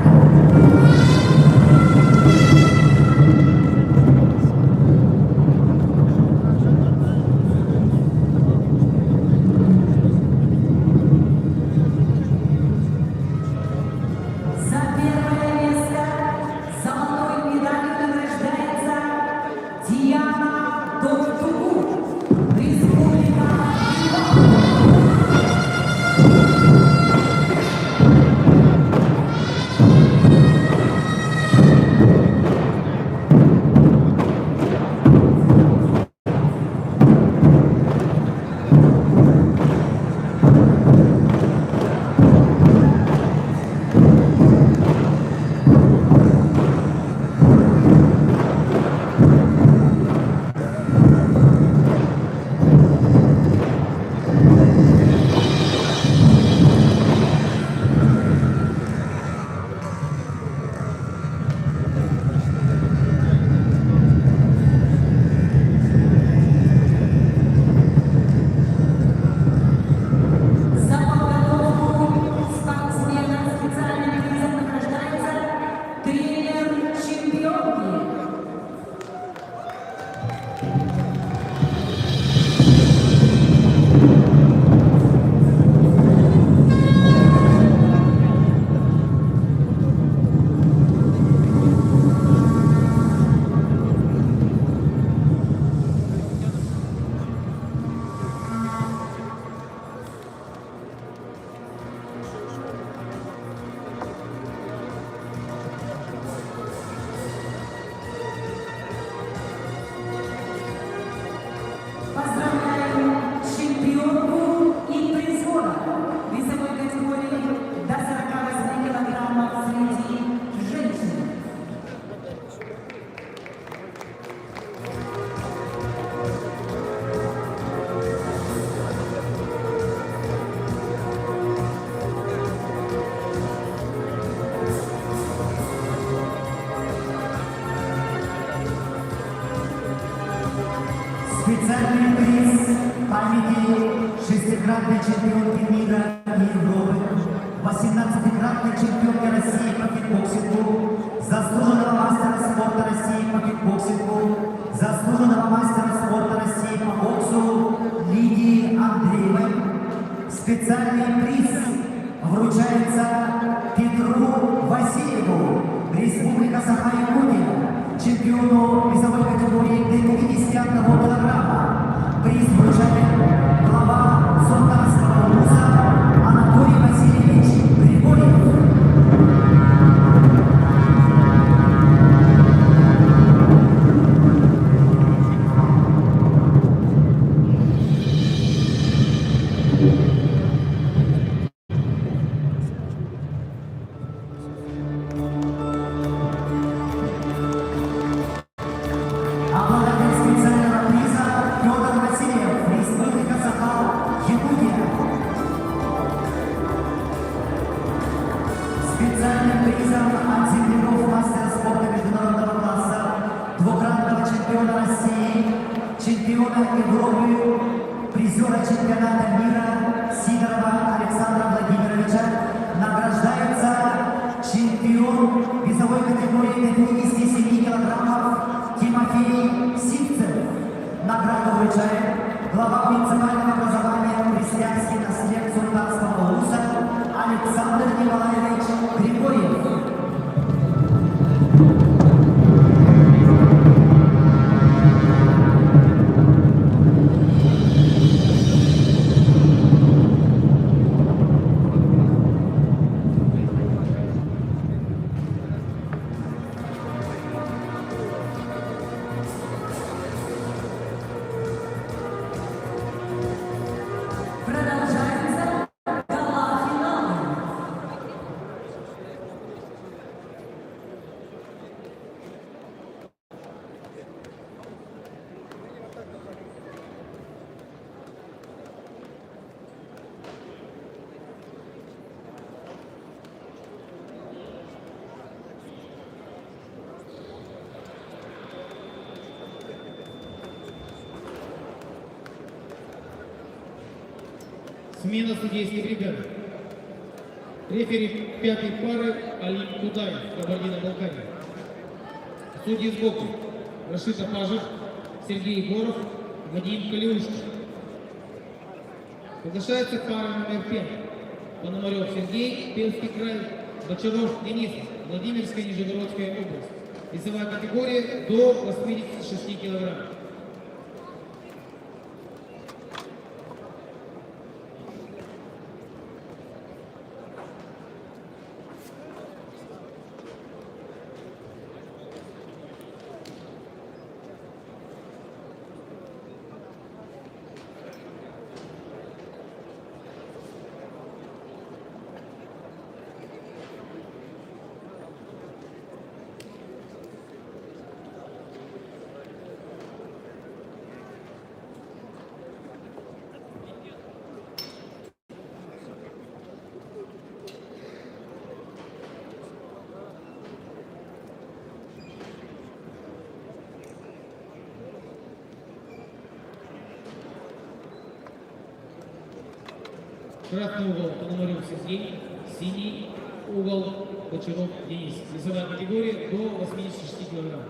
памяти шестикратной чемпионки мира и Европы, 18-кратной чемпионки России по кикбоксингу, заслуженного мастера спорта России по кикбоксингу, заслуженного мастера спорта России по боксу Лидии Андреевой. Специальный приз вручается Петру Васильеву, Республика Саха-Якутия, чемпиону весовой категории до 51 килограмма. Приз вручает глава Султанского вуза Анатолий Васильевич Григорьев. Обладатель специального приза Федор Васильев, Республика Саха-Якутия. Специальным призом от земляков мастера спорта международного класса, двукратного чемпиона России, чемпиона Европы, призера чемпионата мира Сидорова Александра Владимировича награждается чемпион весовой категории до 57 килограммов Тимофей Сивцев. Награду вручает глава муниципального образования христианский наслед Султанского вуза Александр Николаевич Григорьев. Продолжается гала-финал. Смена судейских ребят. Рефери пятой пары Алим Кудаев, Кабардино-Балкария. Судьи сбоку. Рашид Апажев, Сергей Егоров, Вадим Калиушкин. Приглашается пара номер 5. Пономарев Сергей, Пермский край, Бочаров Денис, Владимирская, Нижегородская область. Весовая категория до 86 килограмм. Красный угол Пономарев Сергей, синий угол Бочаров Денис. Весовая категория до 86 килограмм.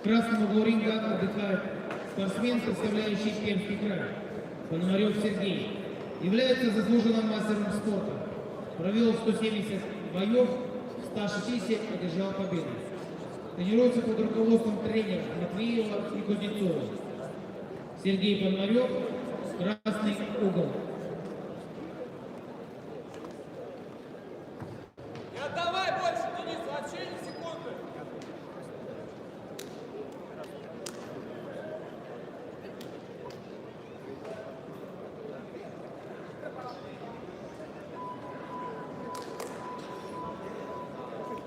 красном углу ринга отдыхает спортсмен, представляющий Пермский край, Пономарев Сергей. Является заслуженным мастером спорта. Провел 170 боев, в 160 одержал победу. Тренируется под руководством тренера Матвеева и Кузнецова. Сергей Пономарев, красный угол. Не отдавай больше, Денис, вообще ни секунды.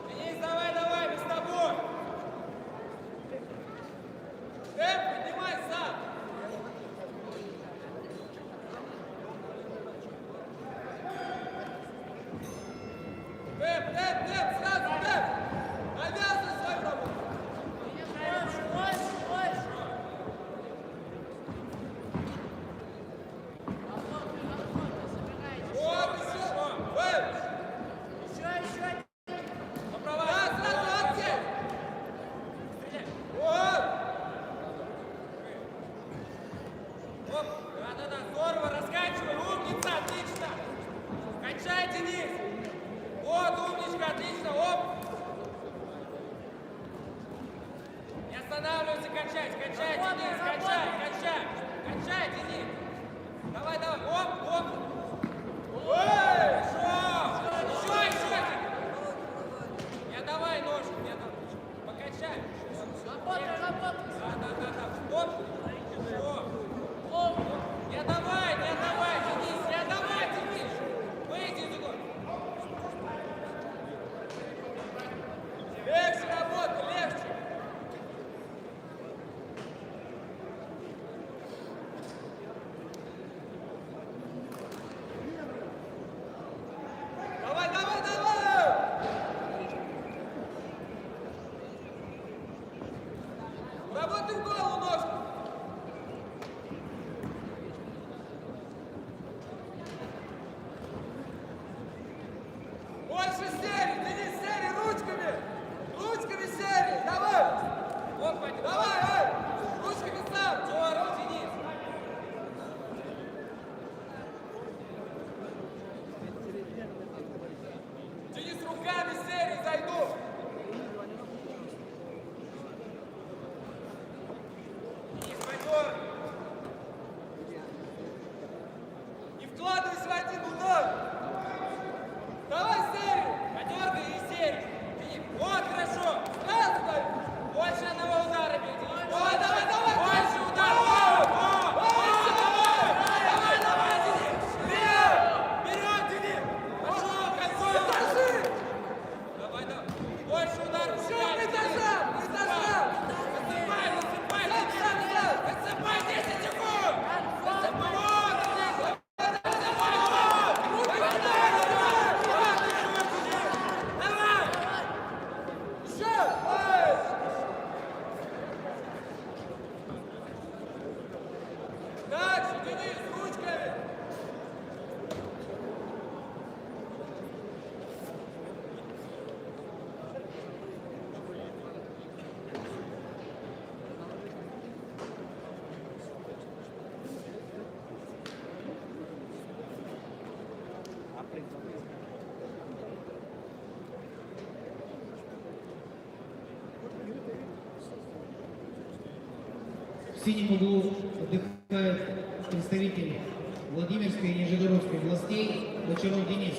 Денис, давай, давай, мы с тобой. Поднимай сам. Сразу, навязывай свою работу. Вот, еще. Поправай. Сразу, отсек. Вот. Оп, да, здорово, раскачивай, умница, отлично. Качай, Денис. Вот, умничка, отлично, оп. Не останавливайся, качай, Денис, качай, Денис. Давай, оп. Ой, еще. Не давай ножку, покачай. Работай. Да, оп. Не давай, Денис. Выйди из угла. Легче работай, легче. Давай. Работай в голову ножку. Больше серии, Денис, серии ручками серии, давай! Вот, пойди, давай, ручками сам, здорово, Денис! Денис, руками серии зайду! Денис, пойду! Не вкладывайся в один удар! Давай серию! Подергай и серию! Денис, вот, хорошо! Сразу дай! Больше одного удара бей, Денис! Давай! Больше ударов! Давай, Денис! Вперед, Денис! Пошел, кольцо! Держи! Давай! Больше ударов! Все, мы дожал! Высыпай 10 секунд! Высыпай! Дальше, Денис, ручками! В синем углу отдыхает представитель Владимирской и Нижегородской областей Бочаров Денис.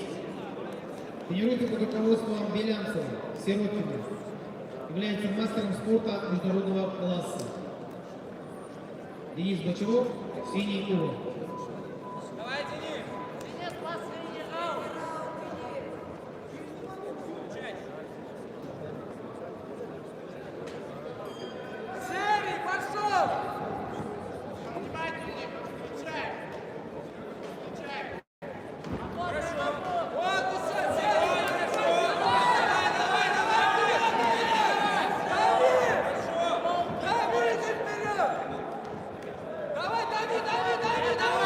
Тренируется под руководством Белянцева, Сиротина. Является мастером спорта международного класса. Денис Бочаров, синий угол. Давай, Денис! Денис, последний раунд. Серый, пошел! Хорошо. Вот еще, серый! Давай, дави! Дави!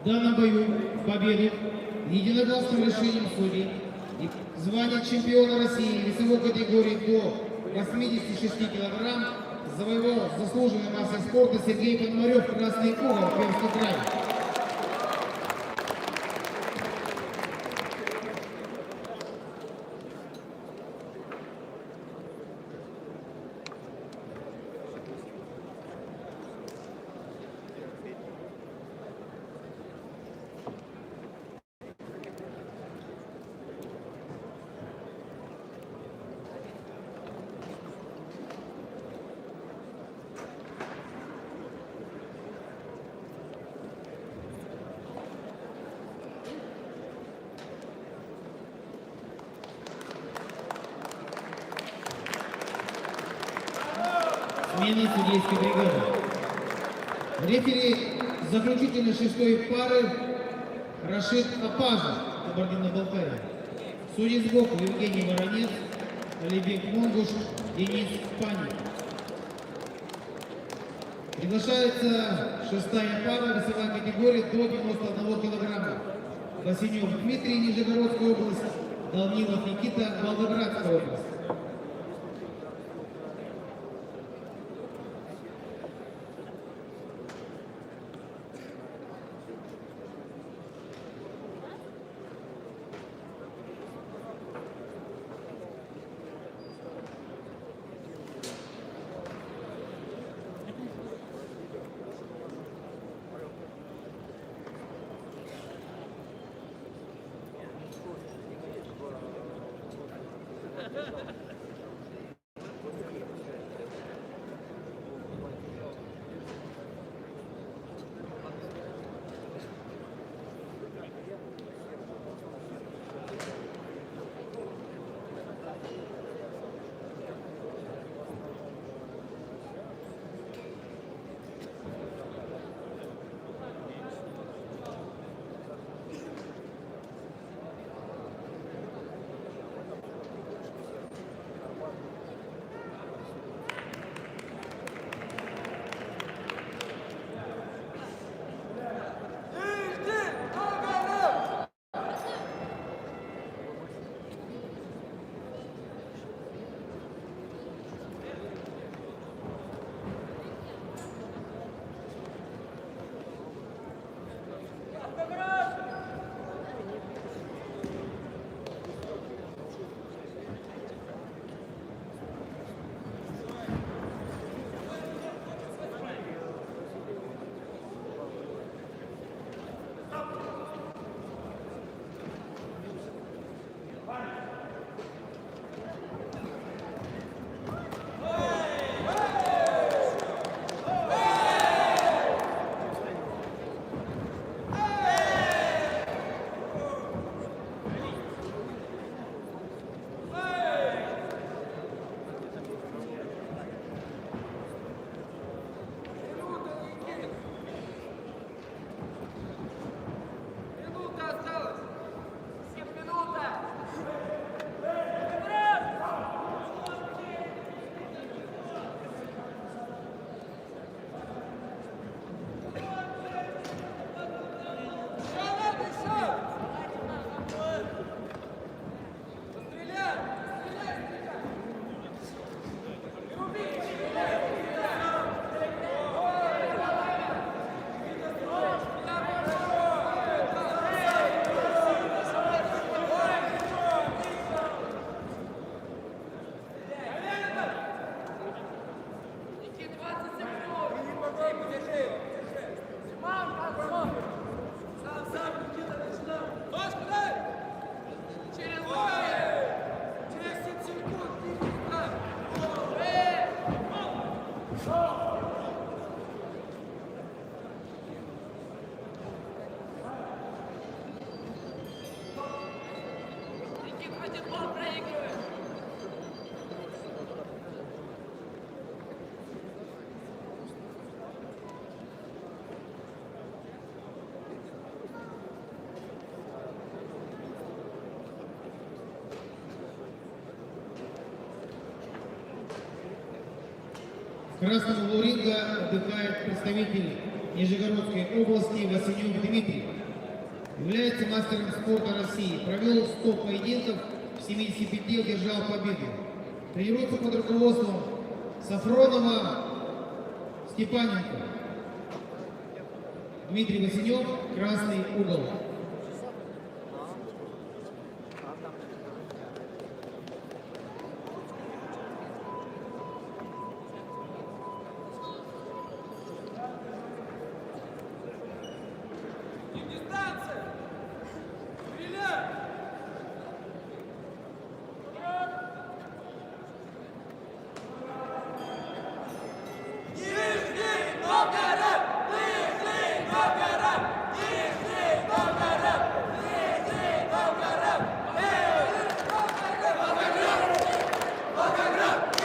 данном бою победу единогласным решением судей и звание чемпиона России весовой категории до 86 килограмм завоевал заслуженный мастером спорта Сергей Пономарев, Красный угол, Пермский край. Смена судейской бригады. Рефери заключительной шестой пары Рашид Апажа, Кабардино-Балкария. Судьи сбоку Евгений Воронец, Алибек Монгуш, Денис Паник. Приглашается шестая пара, весовая категория до 91 килограмма. Васенев Дмитрий, Нижегородская область, Данилов Никита, Волгоградская область. В красном углу ринга отдыхает представитель Нижегородской области Васенюк Дмитрий. Является мастером спорта России. Провел 100 поединков, в 75 одержал победу. Тренируется под руководством Сафронова Степаненко. Дмитрий Васенюк, красный угол. Дистанция! Стреляй! Нижний Новгород! Нижний Новгород! Нижний Новгород! Нижний Новгород! Нижний Новгород! Волгоград!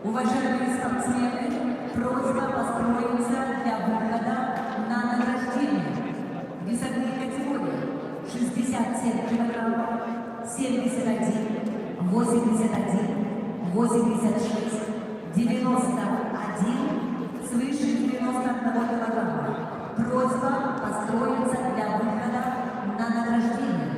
Уважаемые спортсмены, просьба построиться для выхода на награждение. Весовые категории 67 килограммов, 71, 81, 86, 91, свыше 91 килограмма. Просьба построиться для выхода на награждение.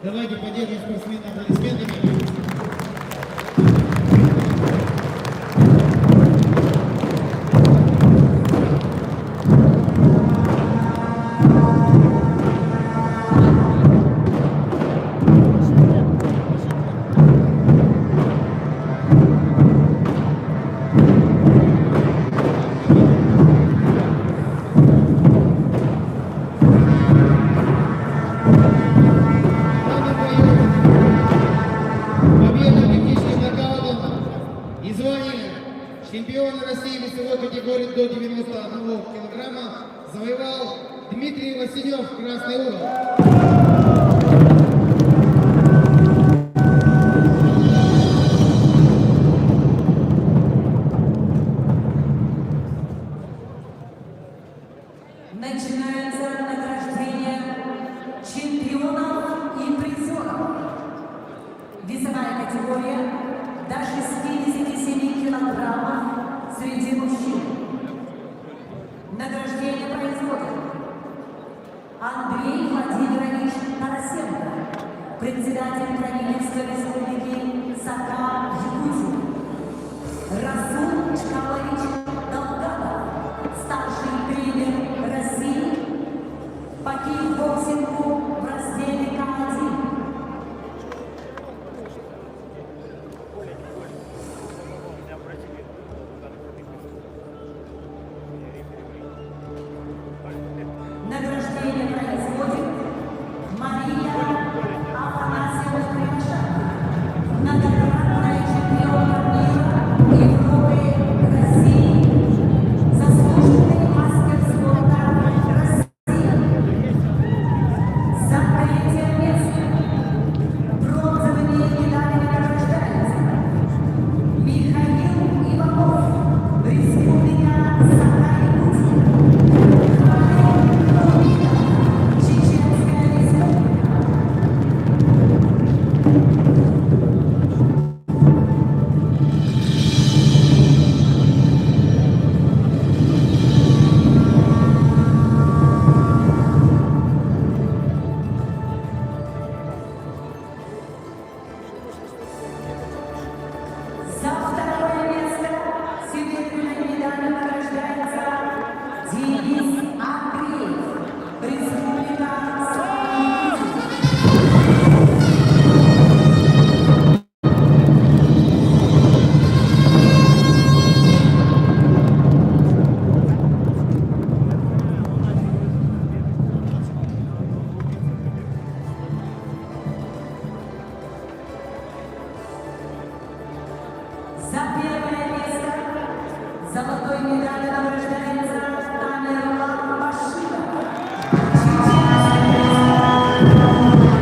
Давайте поддержим спортсмена аплодисментами. Победу техническим нокаутом и звание чемпиона России весовой категории до 91 килограмма завоевал Дмитрий Василев, Красный угол. Начинается награждение чемпионов и призеров. Весовая категория до 67 килограммов среди мужчин. Награждение производит Андрей Владимирович Тарасенко, председатель правительства Республики Саха-Якутия. Расул Чкалович Долгатов, старший тренер России по кикбоксингу в разделе К1. Награждение производит Мария Афанасьевна Кривошапка, многократная чемпионка мира, Европы, России, заслуженный мастер спорта России. За третье место бронзовыми медалями награждается Михаил Иванов, Республика Саха-Якутия. Чеченская республика. За второе место серебряной медалью награждается Денис Андреев, Республика Саха-Якутия. За первое место золотой медалью награждается Тамерлан Баширов, Чеченская республика.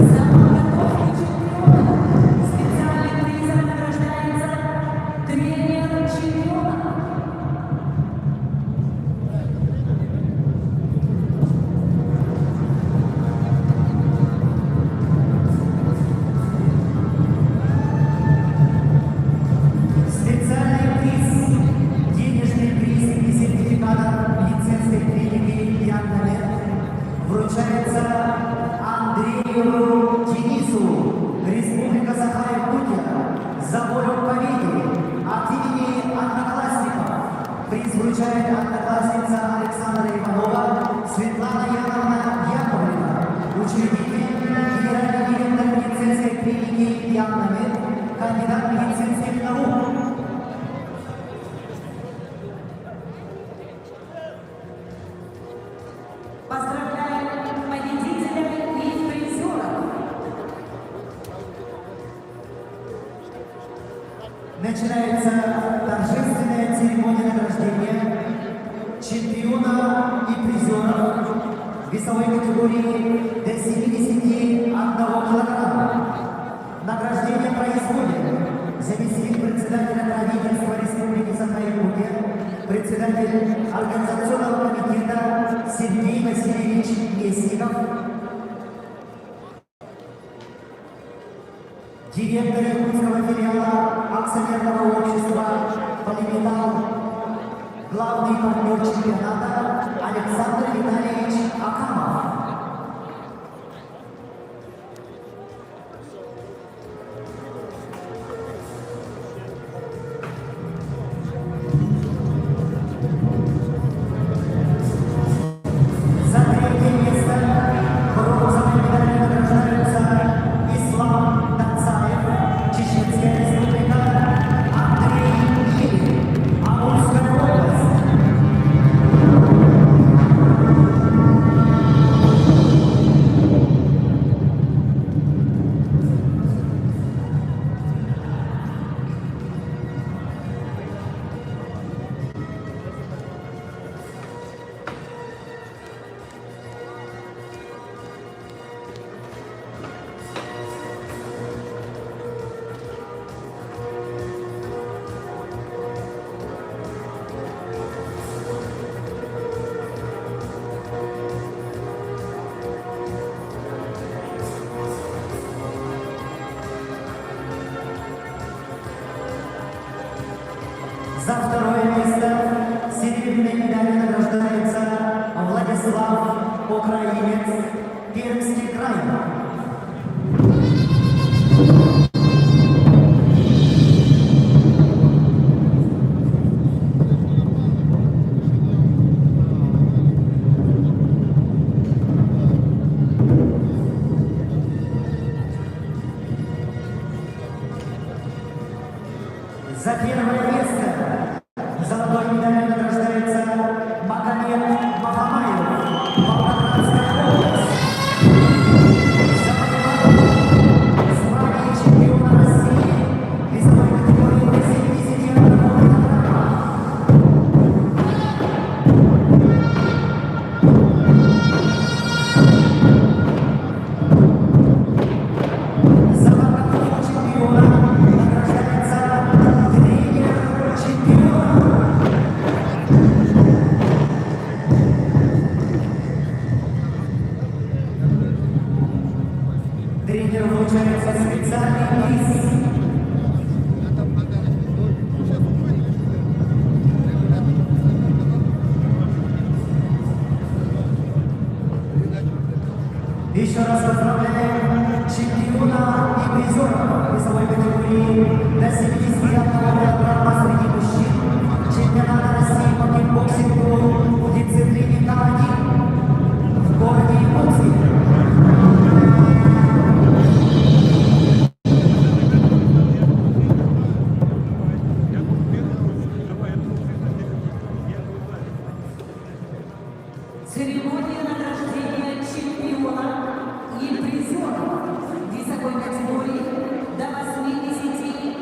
За подготовку чемпиона специальным призом награждается тренер чемпиона. Специальный приз, денежный приз и сертификат медицинской клиники «Яннамед» вручается Андрею Денису, Республика Саха-Якутия, за волю к победе от имени одноклассников. Приз вручает одноклассница Александра Иванова Светлана Яновна Яковлева, учредитель генеральный директор медицинской клиники «Яннамед», кандидат медицинских наук. Поздравляем победителя и призеров. Начинается торжественная церемония награждения чемпиона и призеров весовой категории до 71 килограмма. Награждение происходит директор якутского филиала акционерного общества «Полиметалл», главный партнер чемпионата Александр Витальевич Акамов. За третье место бронзовой медалью награждаются Ислам Танцаев, Чеченская республика, Андрей Ильин, Амурская область. За второе место серебряной медалью награждается Владислав Украинец, Пермский край. За первое место золотой медалью награждается Магомед Махамаев, Волгоградская область. Завоевал звание чемпиона России весовой категории до 71 килограмма. За подготовку чемпиона награждается тренер чемпиона. Тренер вручается специальный приз. Еще раз поздравляем чемпиона и призера весовой категории до 71 килограмма среди мужчин чемпионата России по кикбоксингу в дисциплине К1 в городе Якутске. Церемония награждения чемпиона и призера весовой категории до 81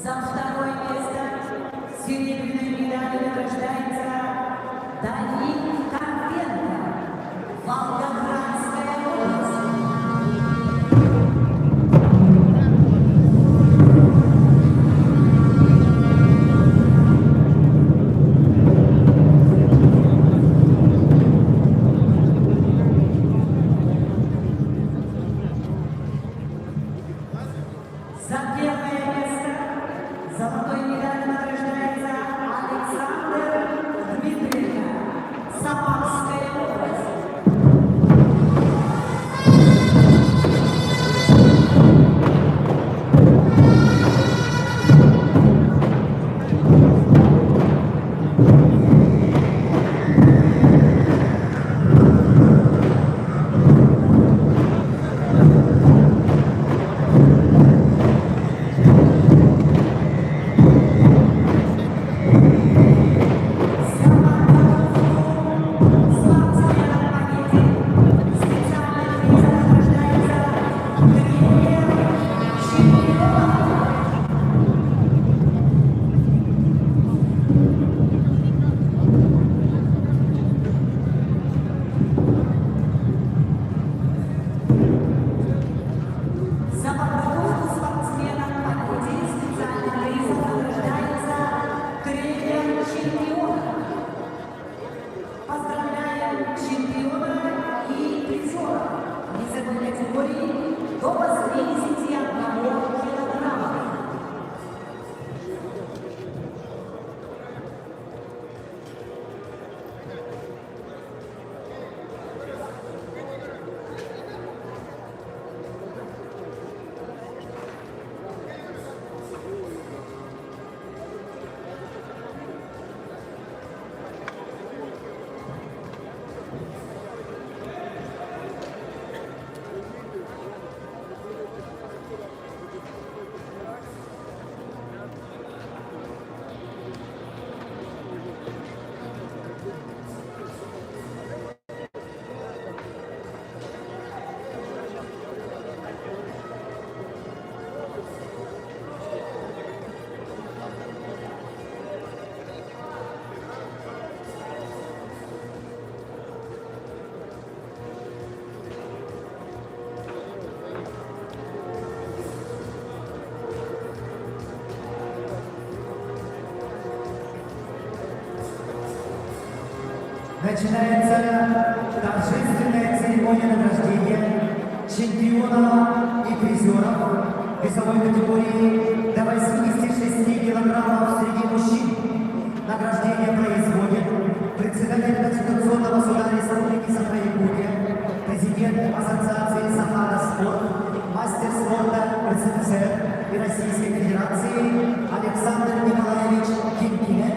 За второе место серебряной медалью награждается Давид Карпенко, Волгоградская область. За первое место золотой медалью награждается Александр Дмитриенко, Самарская область. За подготовку спортсмена к победе специальным призом награждается тренер чемпиона. Поздравляем чемпиона и призера весовой категории до 81 килограмма. Начинается торжественная церемония награждения чемпионов и призеров весовой категории до 86 килограммов среди мужчин. Награждение производит председатель Конституционного суда Республики Саха-Якутия, президент Ассоциации Сахара-Спорт, мастер спорта РСФСР и Российской Федерации Александр Николаевич Киркинен.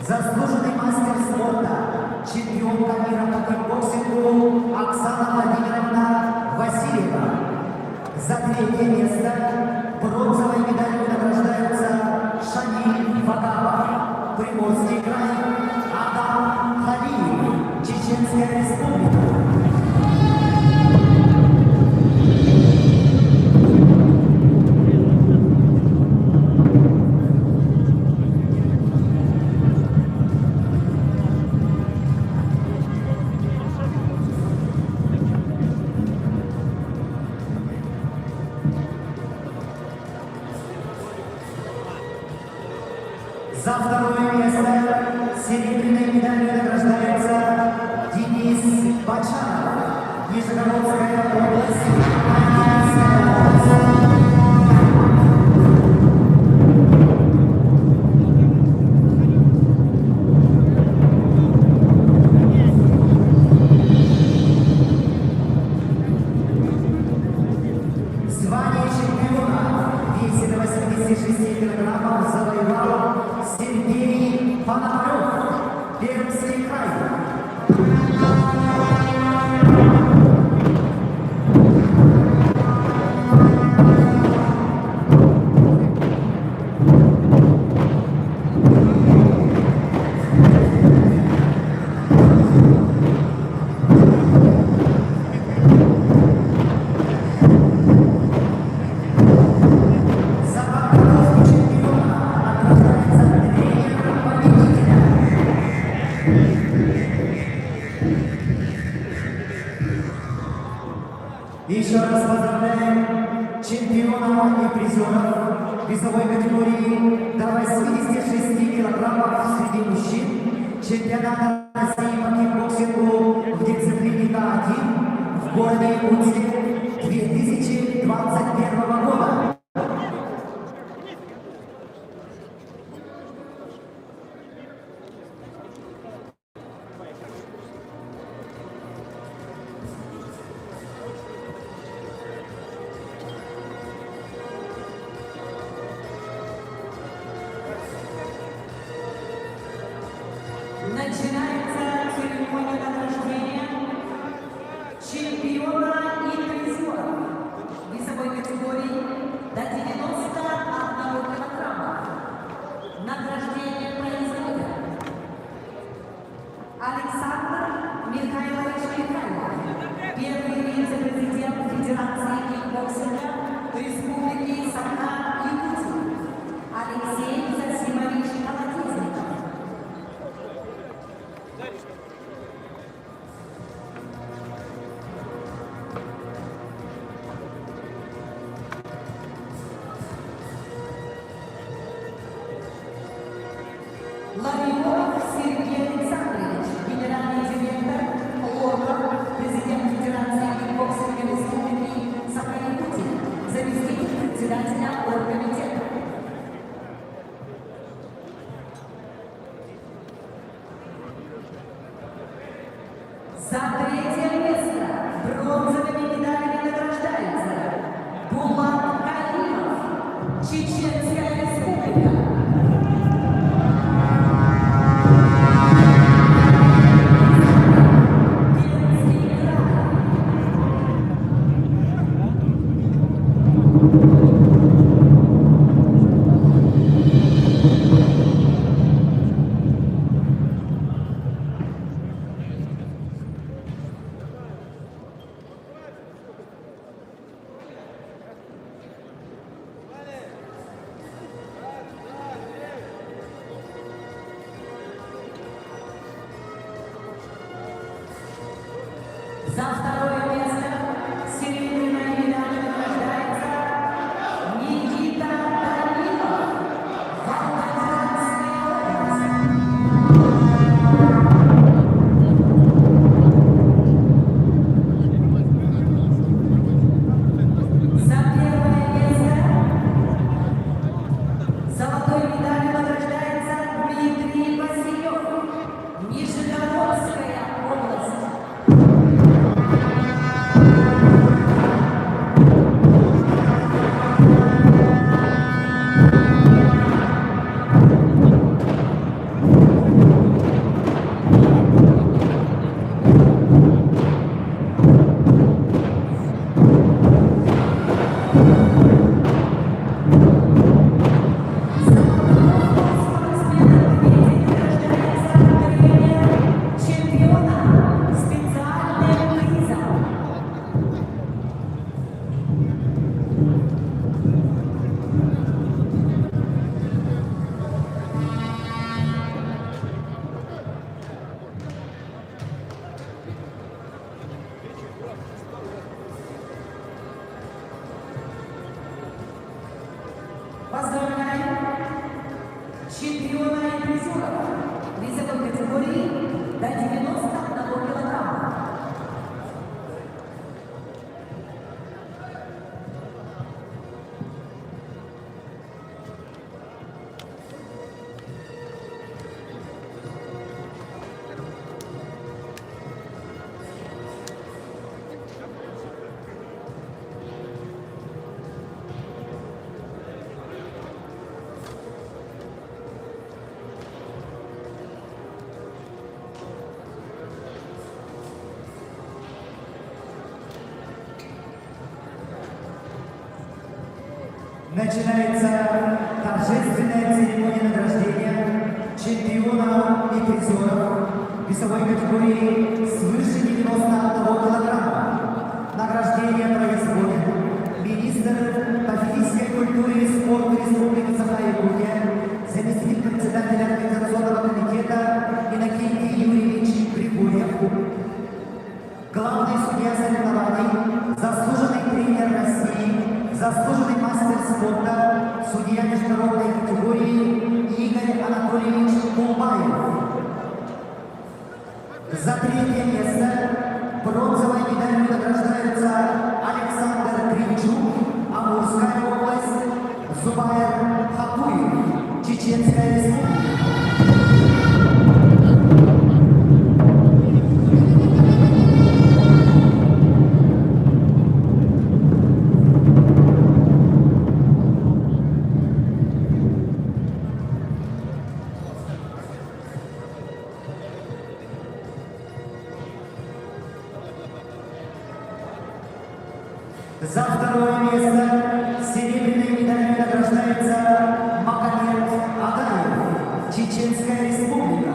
Заслуженный мастер спорта, чемпионка мира по кикбоксингу Оксана Владимировна Васильева. За третье место бронзовой медалью награждаются Шамиль Вагабов, Приморский край, Адам Халиев, Чеченская республика. За второе место серебряной медалью награждается Денис Бачанов, Нижегородская область, Армянская область. Звание чемпиона в весе до 86 килограммов завоевал Сергей Пономарев, Пермский край. За чемпионов и призеров весовой категории до 86 килограммов среди мужчин чемпионата России по кикбоксингу в дисциплине К1 в городе Якутске 2021 года. Начинается церемония награждения чемпиона и призера весовой категории до 91 килограмма. Награждение производит Александр Михайлович Михайлов, первый вице-президент Федерации кикбоксинга Республики Саха-Якутия, Алексей Засимович Колотезников. Ларионов Сергей Александрович, генеральный директор ЛОКа, президент Федерации кикбоксинга Республики Саха-Якутия, заместитель председателя оргкомитета. За третье место бронзовыми медалями награждается Булат Калимов, Чеченская Республика. За второе место серебряная медаль награждается Никита Данилов, Волгоградская область. За первое место золотой медалью награждается Дмитрий Василев, Нижегородская область. Чемпиона специальным призом. Поздравляем чемпиона и призера весовой категории до 91 килограмма. Начинается торжественная церемония награждения чемпионов и призеров весовой категории свыше 91 килограмма. Награждение производит министр по физической культуре и спорту Республики Саха-Якутия, заместитель председателя организационного комитета Иннокентий Юрьевич Григорьев, главный судья соревнований, заслуженный тренер России, заслуженный мастер спорта, судья международной категории Игорь Анатольевич Кулбаев. За третье место бронзовой медалью награждается Александр Кривчук, Амурская область, Зубайр Хакуев, Чеченская республика. За второе место серебряной медалью награждается Магомед Агаев, Чеченская республика.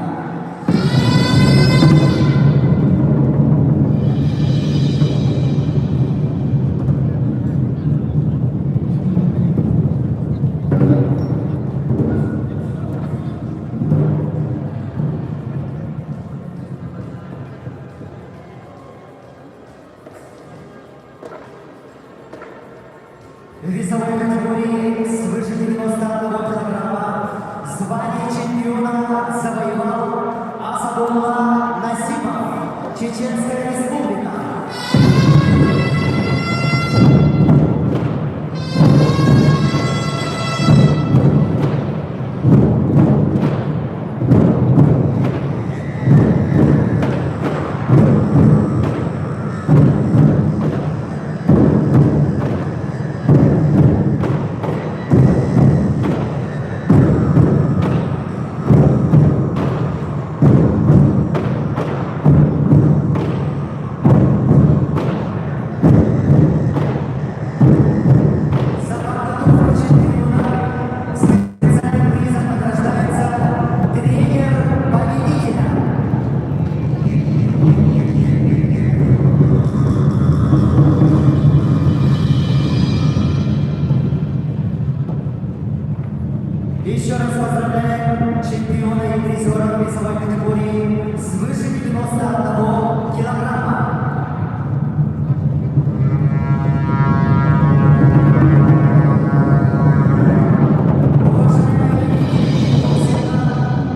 В весовой категории свыше 91 килограмма звание чемпиона завоевал Асадулла Насипов, Чеченская республика. Еще раз поздравляем чемпиона и призера весовой категории свыше 91 килограмма.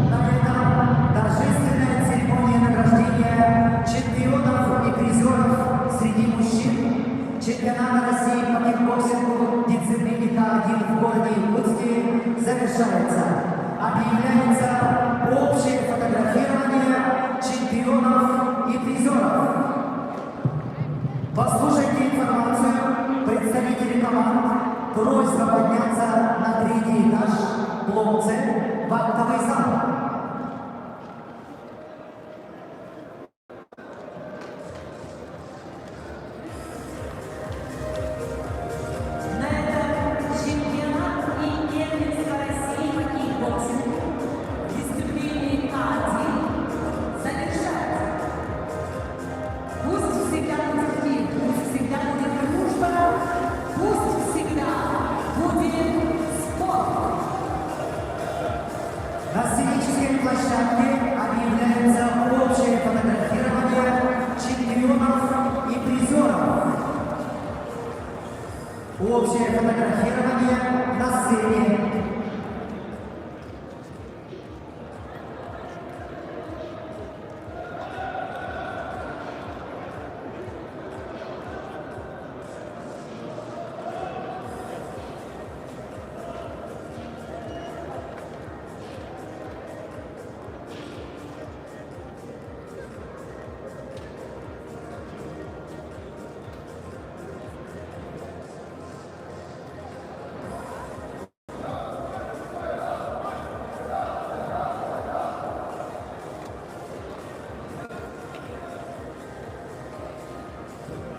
На этом торжественная церемония награждения чемпионов и призеров среди мужчин чемпионата России по кикбоксингу в дисциплине К1 в городе Иркутске завершается. Объявляется общее фотографирование чемпионов и призеров. Послушайте информацию представителей команд. Просьба подняться на третий этаж блок С в актовый зал. На этом чемпионат и первенство России по кикбоксингу в дисциплине К1 завершается. Пусть всегда будет мир, пусть всегда будет дружба, пусть всегда будет спорт. На сценической площадке объявляется общее фотографирование чемпионов и призеров. Общее фотографирование на сцене.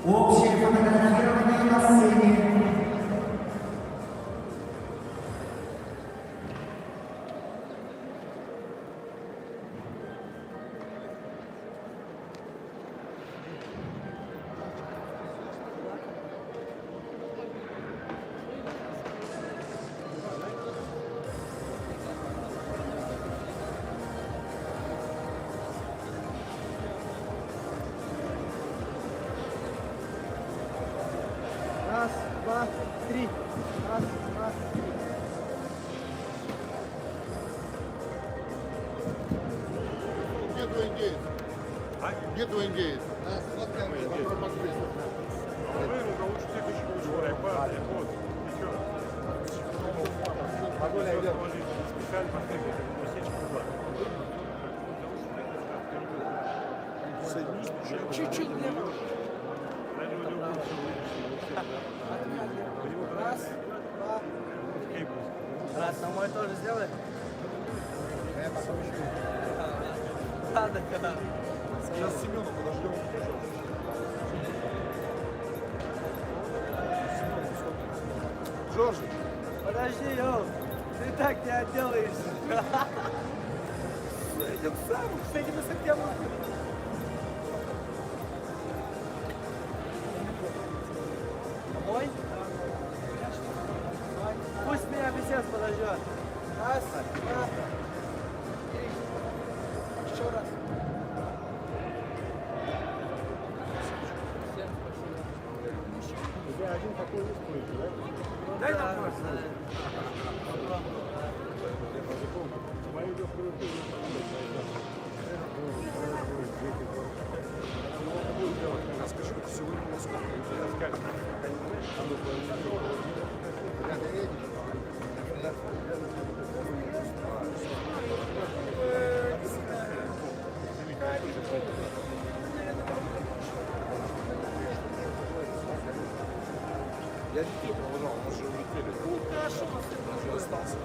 Общее фотографирование на сцене. Где твой индеец? Где твой индеец? Вокруг Москвы. Лучше следующий лучше вот. Погода идет. Специально поставили усечку туда. Чуть-чуть не. Раз, два. Раз, на мой тоже сделай. Я потом еще. Ладно, когда. Сейчас Семена подождем. Жоржик. Подожди, йоу. Ты так не отделаешься. Идем сам, с этим и совсем. Мой? Пусть меня писец подождет. Раз, два, три. Еще раз. У тебя один такой есть плейки, да? Дай нам просто. Мою легкую руку расскажи, сегодня насколько я детей провожал, мы же улетели. Ну, хорошо, он же остался.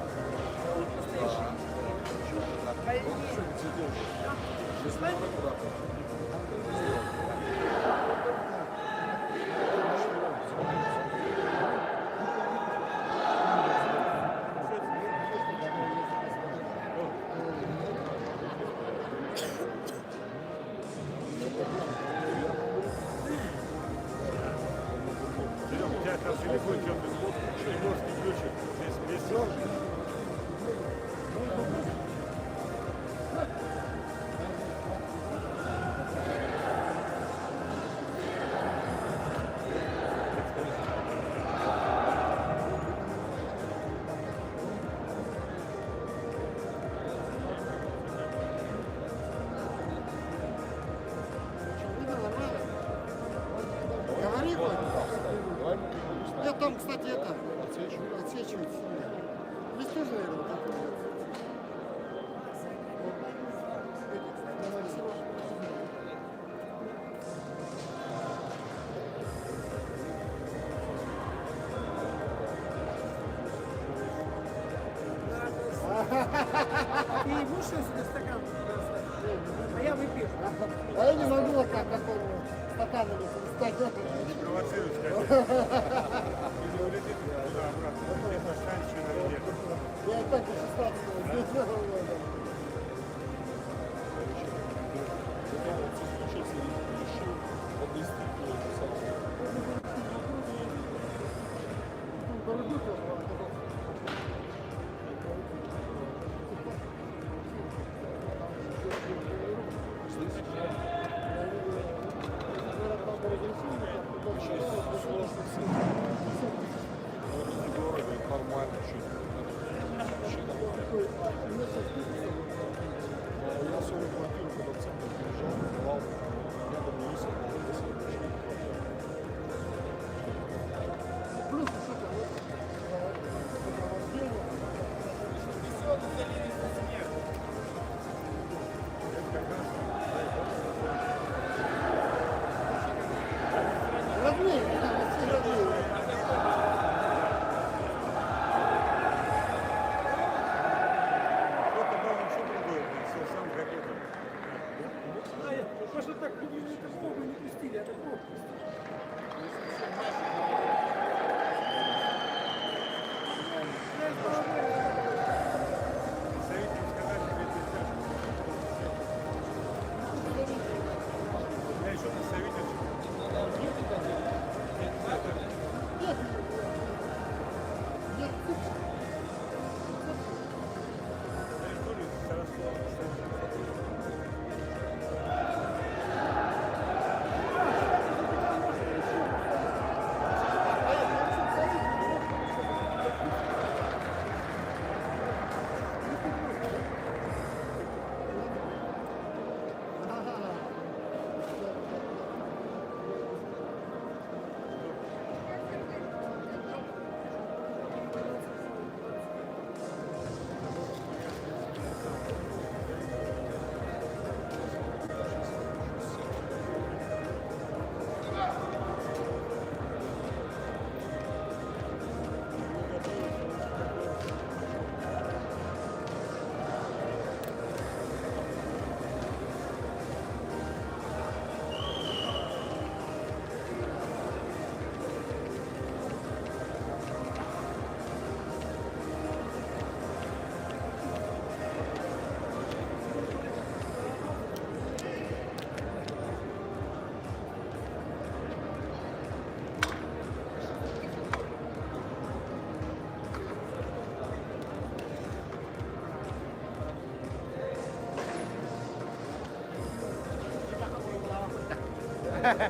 У тебя там телефон темный звук, шейнорский ключик, здесь весь. Говори, Вань. Я там, кстати, это отсвечивает. Здесь тоже, наверное, вот так. И будешь себе стакан? А я выпью. А я не могу вот так, как он стаканами стакан. Не провоцируй, скажи. Или улетит туда обратно. Здесь останешься на воде. Я и так до 16 сделал. Нормально, чуть. Я 40 квартир, когда в центр приезжал, продавал, я там не высыл, Плюс еще Ильдар!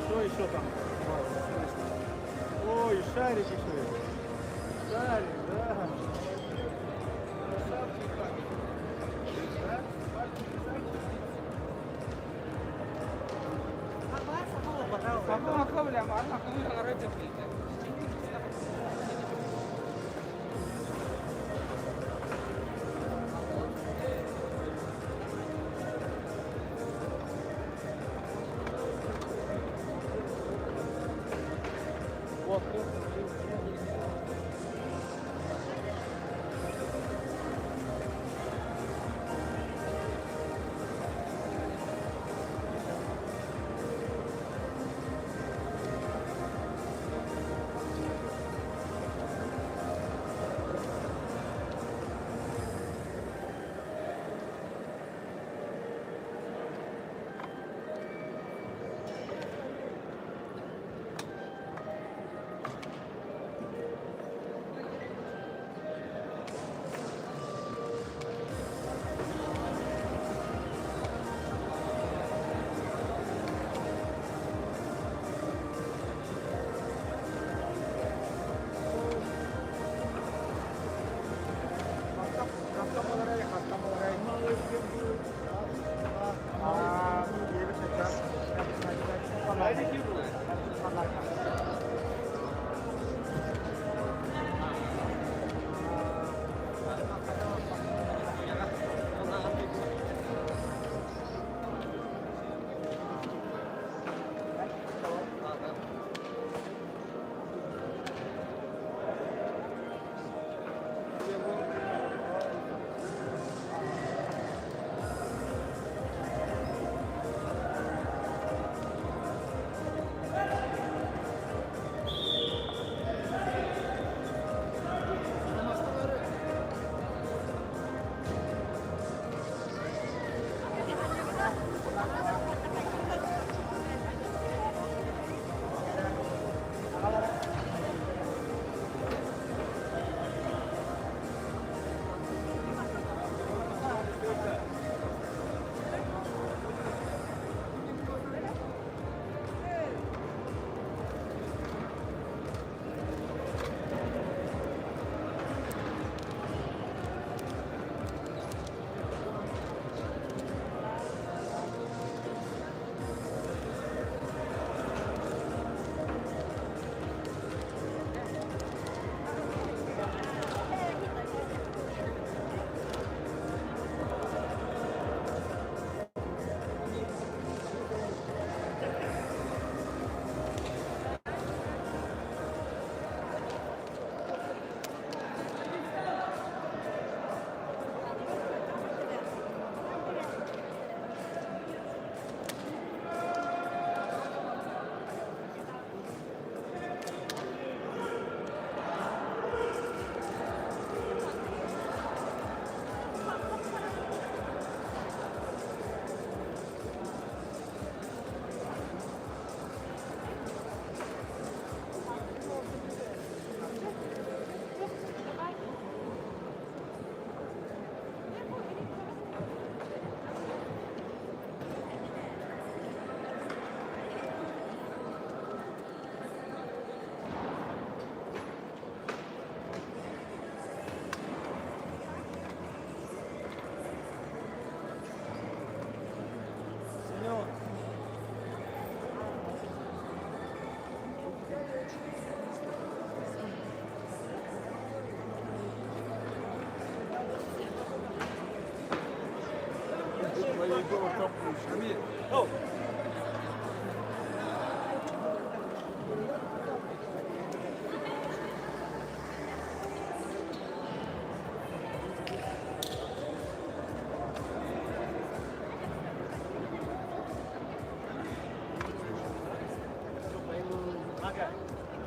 Что еще там? Ой, шарик еще. Шарик, да. Красавчик как. Да? Apa boleh amal? Aku yang ngarep jadi.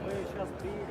Мы сейчас приедем.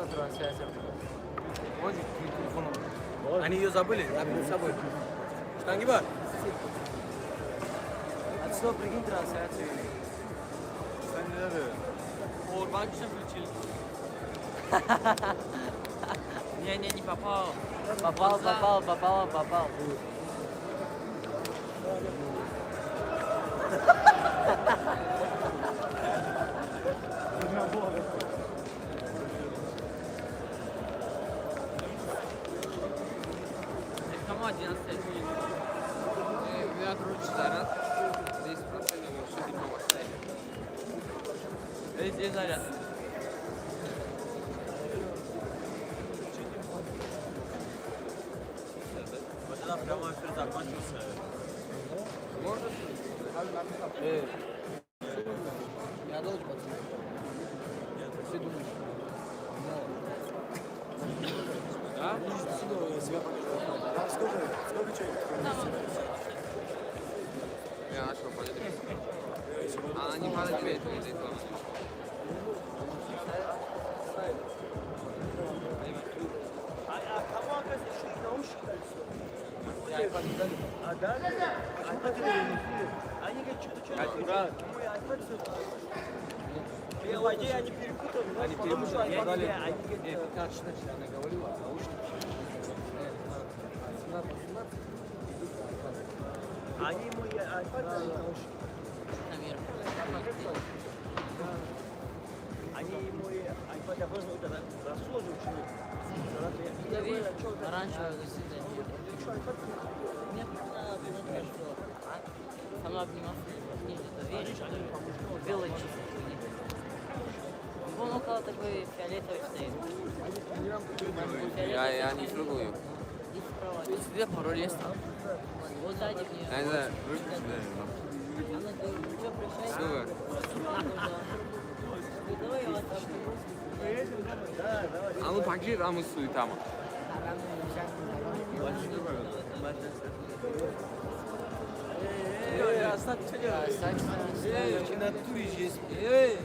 Трансляция. Вот телефон. Они ее забыли, забыли с собой. Штангиба. Отсюда прикинь трансляцию. Орбан что включил? Не попал. Попал. Кому 11 лет? Я круче заряд. 10% вообще не помогает. Здесь заряд. Вот это прямой эфир закончился. Может? Я должен пацаны. Нет, все думают. Да? Сколько человек? Я начал подогреть. Она не подогреет из этого. Кому оказывается наушники? А да? Они говорят, что-то. Мой iPad все. Я воде, они перепутали. Они перепутали. Они говорят, она говорила, наушники. Они мой iPad наушники. Они мой iPad, я просто вот это рассложил чуть-чуть. Оранжевое заседание. Нет, сама обниматься не это вещь, белый чистый. Вон около такой фиолетовый стоит. Я не трогаю. И справа. Где пароль есть? Вот сзади в нее. Я не знаю. Она говорит, что, прощай? Супер. Давай я вас отпущу. А ну пакет, а мы суетама. Остаточно. Эй,